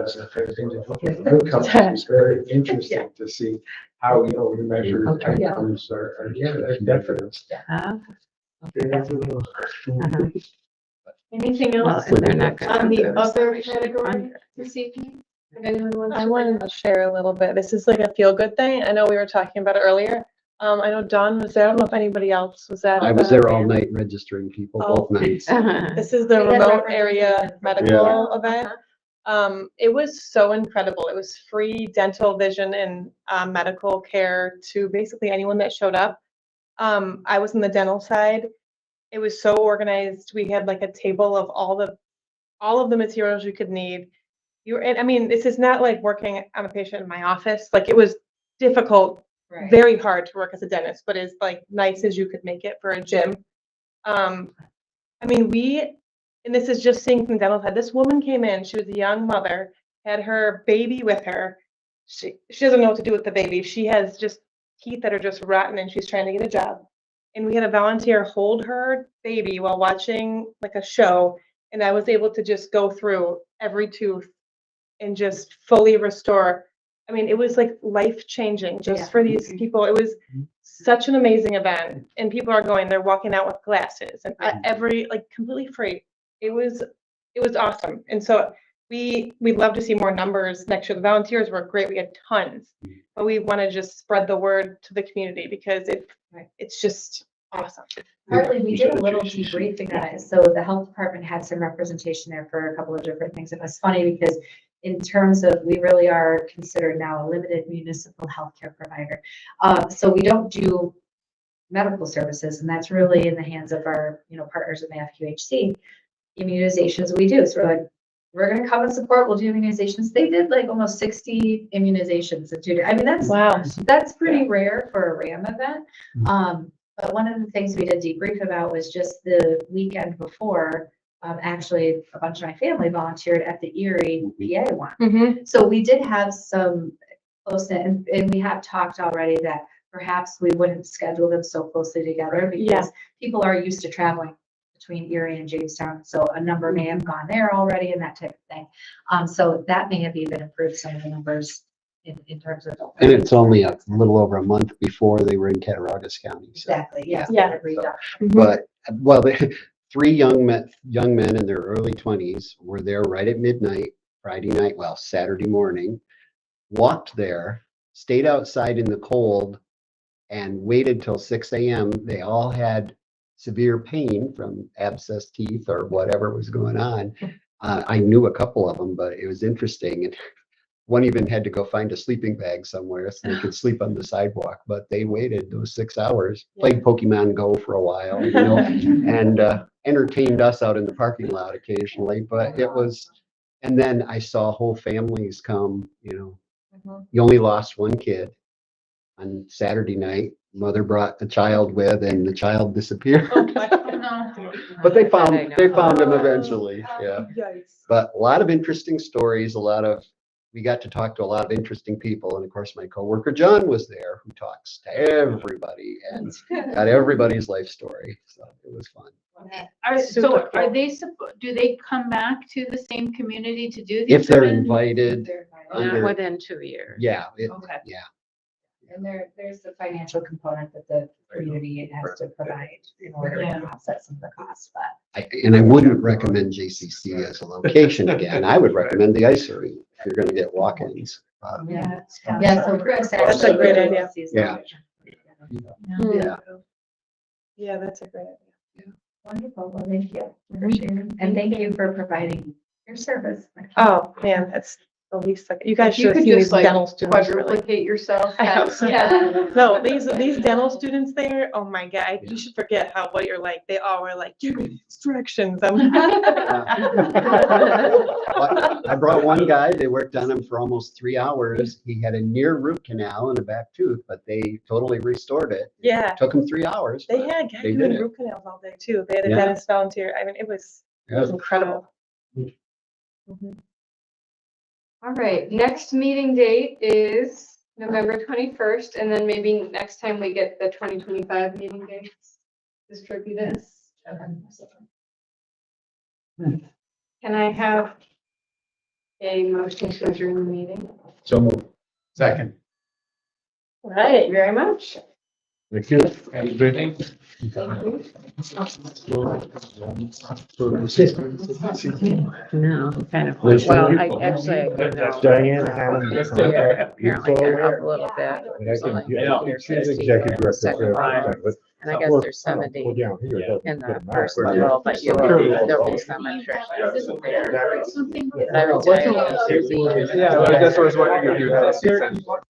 company is very interesting to see how, you know, you measure Okay. outcomes are, yeah, they're definite. Uh, Uh-huh. Anything Well, else and they're not gonna on the do other this. category this evening? If anyone wants I to bring wanted to share a little bit. This is like a feel-good thing. I know we were talking about it earlier. I know Dawn was there. I don't know if anybody else was at. I was there all night registering people both nights. This is the We had remote area representation. medical event. It was so incredible. It was free dental, vision, and medical care to basically anyone that showed up. I was on the dental side. It was so organized. We had like a table of all of the materials you could need. And I mean, this is not like working on a patient in my office. Like it was difficult, Right. very hard to work as a dentist, but as like nice as you could make it for a gym. I mean, and this is just seeing from the dental side, this woman came in, she was a young mother, had her baby with her. She doesn't know what to do with the baby. She has just teeth that are just rotten and she's trying to get a job. And we had a volunteer hold her baby while watching like a show. And I was able to just go through every tooth and just fully restore. I mean, it was like life-changing just for these people. It was such an amazing event. And people are going, they're walking out with glasses and like completely free. It was awesome. And so we'd love to see more numbers next year. The volunteers were great. We had tons, but we want to just spread the word to the community because it's just awesome. Partly, we did a little debriefing on it. So the health department had some representation there for a couple of different things. It was funny because in terms of, we really are considered now a limited municipal healthcare provider. So we don't do medical services, and that's really in the hands of our, partners in the FQHC. Immunizations we do. So we're like, we're going to come and support. We'll do immunizations. They did like almost 60 immunizations in 2 days. I mean, that's pretty rare for a RAM event. But one of the things we did debrief about was just the weekend before, actually a bunch of my family volunteered at the Erie PA one. So we did have some close-knit, and we have talked already that perhaps we wouldn't schedule them so closely together because people are used to traveling between Erie and Jamestown. So a number may have gone there already and that type of thing. So that may have even improved some of the numbers in terms of. And it's only a little over a month before they were in Cattaraugus County. So. Exactly, yes. Yeah. But, well, three young men in their early 20s were there right at midnight, Saturday morning, walked there, stayed outside in the cold, and waited till 6 a.m. They all had severe pain from abscessed teeth or whatever was going on. I knew a couple of them, but it was interesting. And one even had to go find a sleeping bag somewhere so they could sleep on the sidewalk, but they waited those 6 hours, played Pokemon Go for a while, and entertained us out in the parking lot occasionally. But it was, and then I saw whole families come, You only lost one kid on Saturday night. Mother brought the child with, and the child disappeared. But they found him eventually. Yeah. But a lot of interesting stories. We got to talk to a lot of interesting people, and of course, my coworker John was there, who talks to everybody and got everybody's life story. So it was fun. Do they come back to the same community to do these? If they're events? invited, Not within 2 years. yeah. Okay. Yeah. And there's the financial component that the community has to provide in order to offset some of the costs, but. I wouldn't recommend JCC as a location again. I would recommend the ice arena if you're going to get walk-ins. Yeah, so Chris. That's a great idea. Yeah. Yeah, that's a great idea. Wonderful. Well, thank you for sharing. And thank you for providing your service. Oh, man, that's the least, like, you guys If you should have could seen these just like dental students. really. quadruplicate yourself. I know. that's- Yeah. No, these dental students there, oh my God, you should forget what you're like. They all were like, give me the instructions. I'm I brought one guy, they worked on him for almost 3 hours. He had a near root canal and a back tooth, but they totally restored it. Yeah, Took him 3 hours. they but had guys they did doing it. root canals all day too. They had a Yeah. dentist volunteer. I mean, it was Yeah. incredible. All right, next meeting date is November 21st, and then maybe next time we get the 2025 meeting dates distributed. Can I have a motion to adjourn the meeting? So moved. Second. Right. Thank you very much. Thank you. Have a great day. Thank you. No, kind of, Listen, well, I actually, I do know. Diane Hammond. Apparently they're up a little bit. And I So, can, like, yeah, there's she's 50 executive director. second for line, everything, but- And I guess Or- there's or 70 down here, it doesn't- in the doesn't matter. first level, but there'll be some attrition there. But I will tell you, Yeah, that's what I was wondering if you had.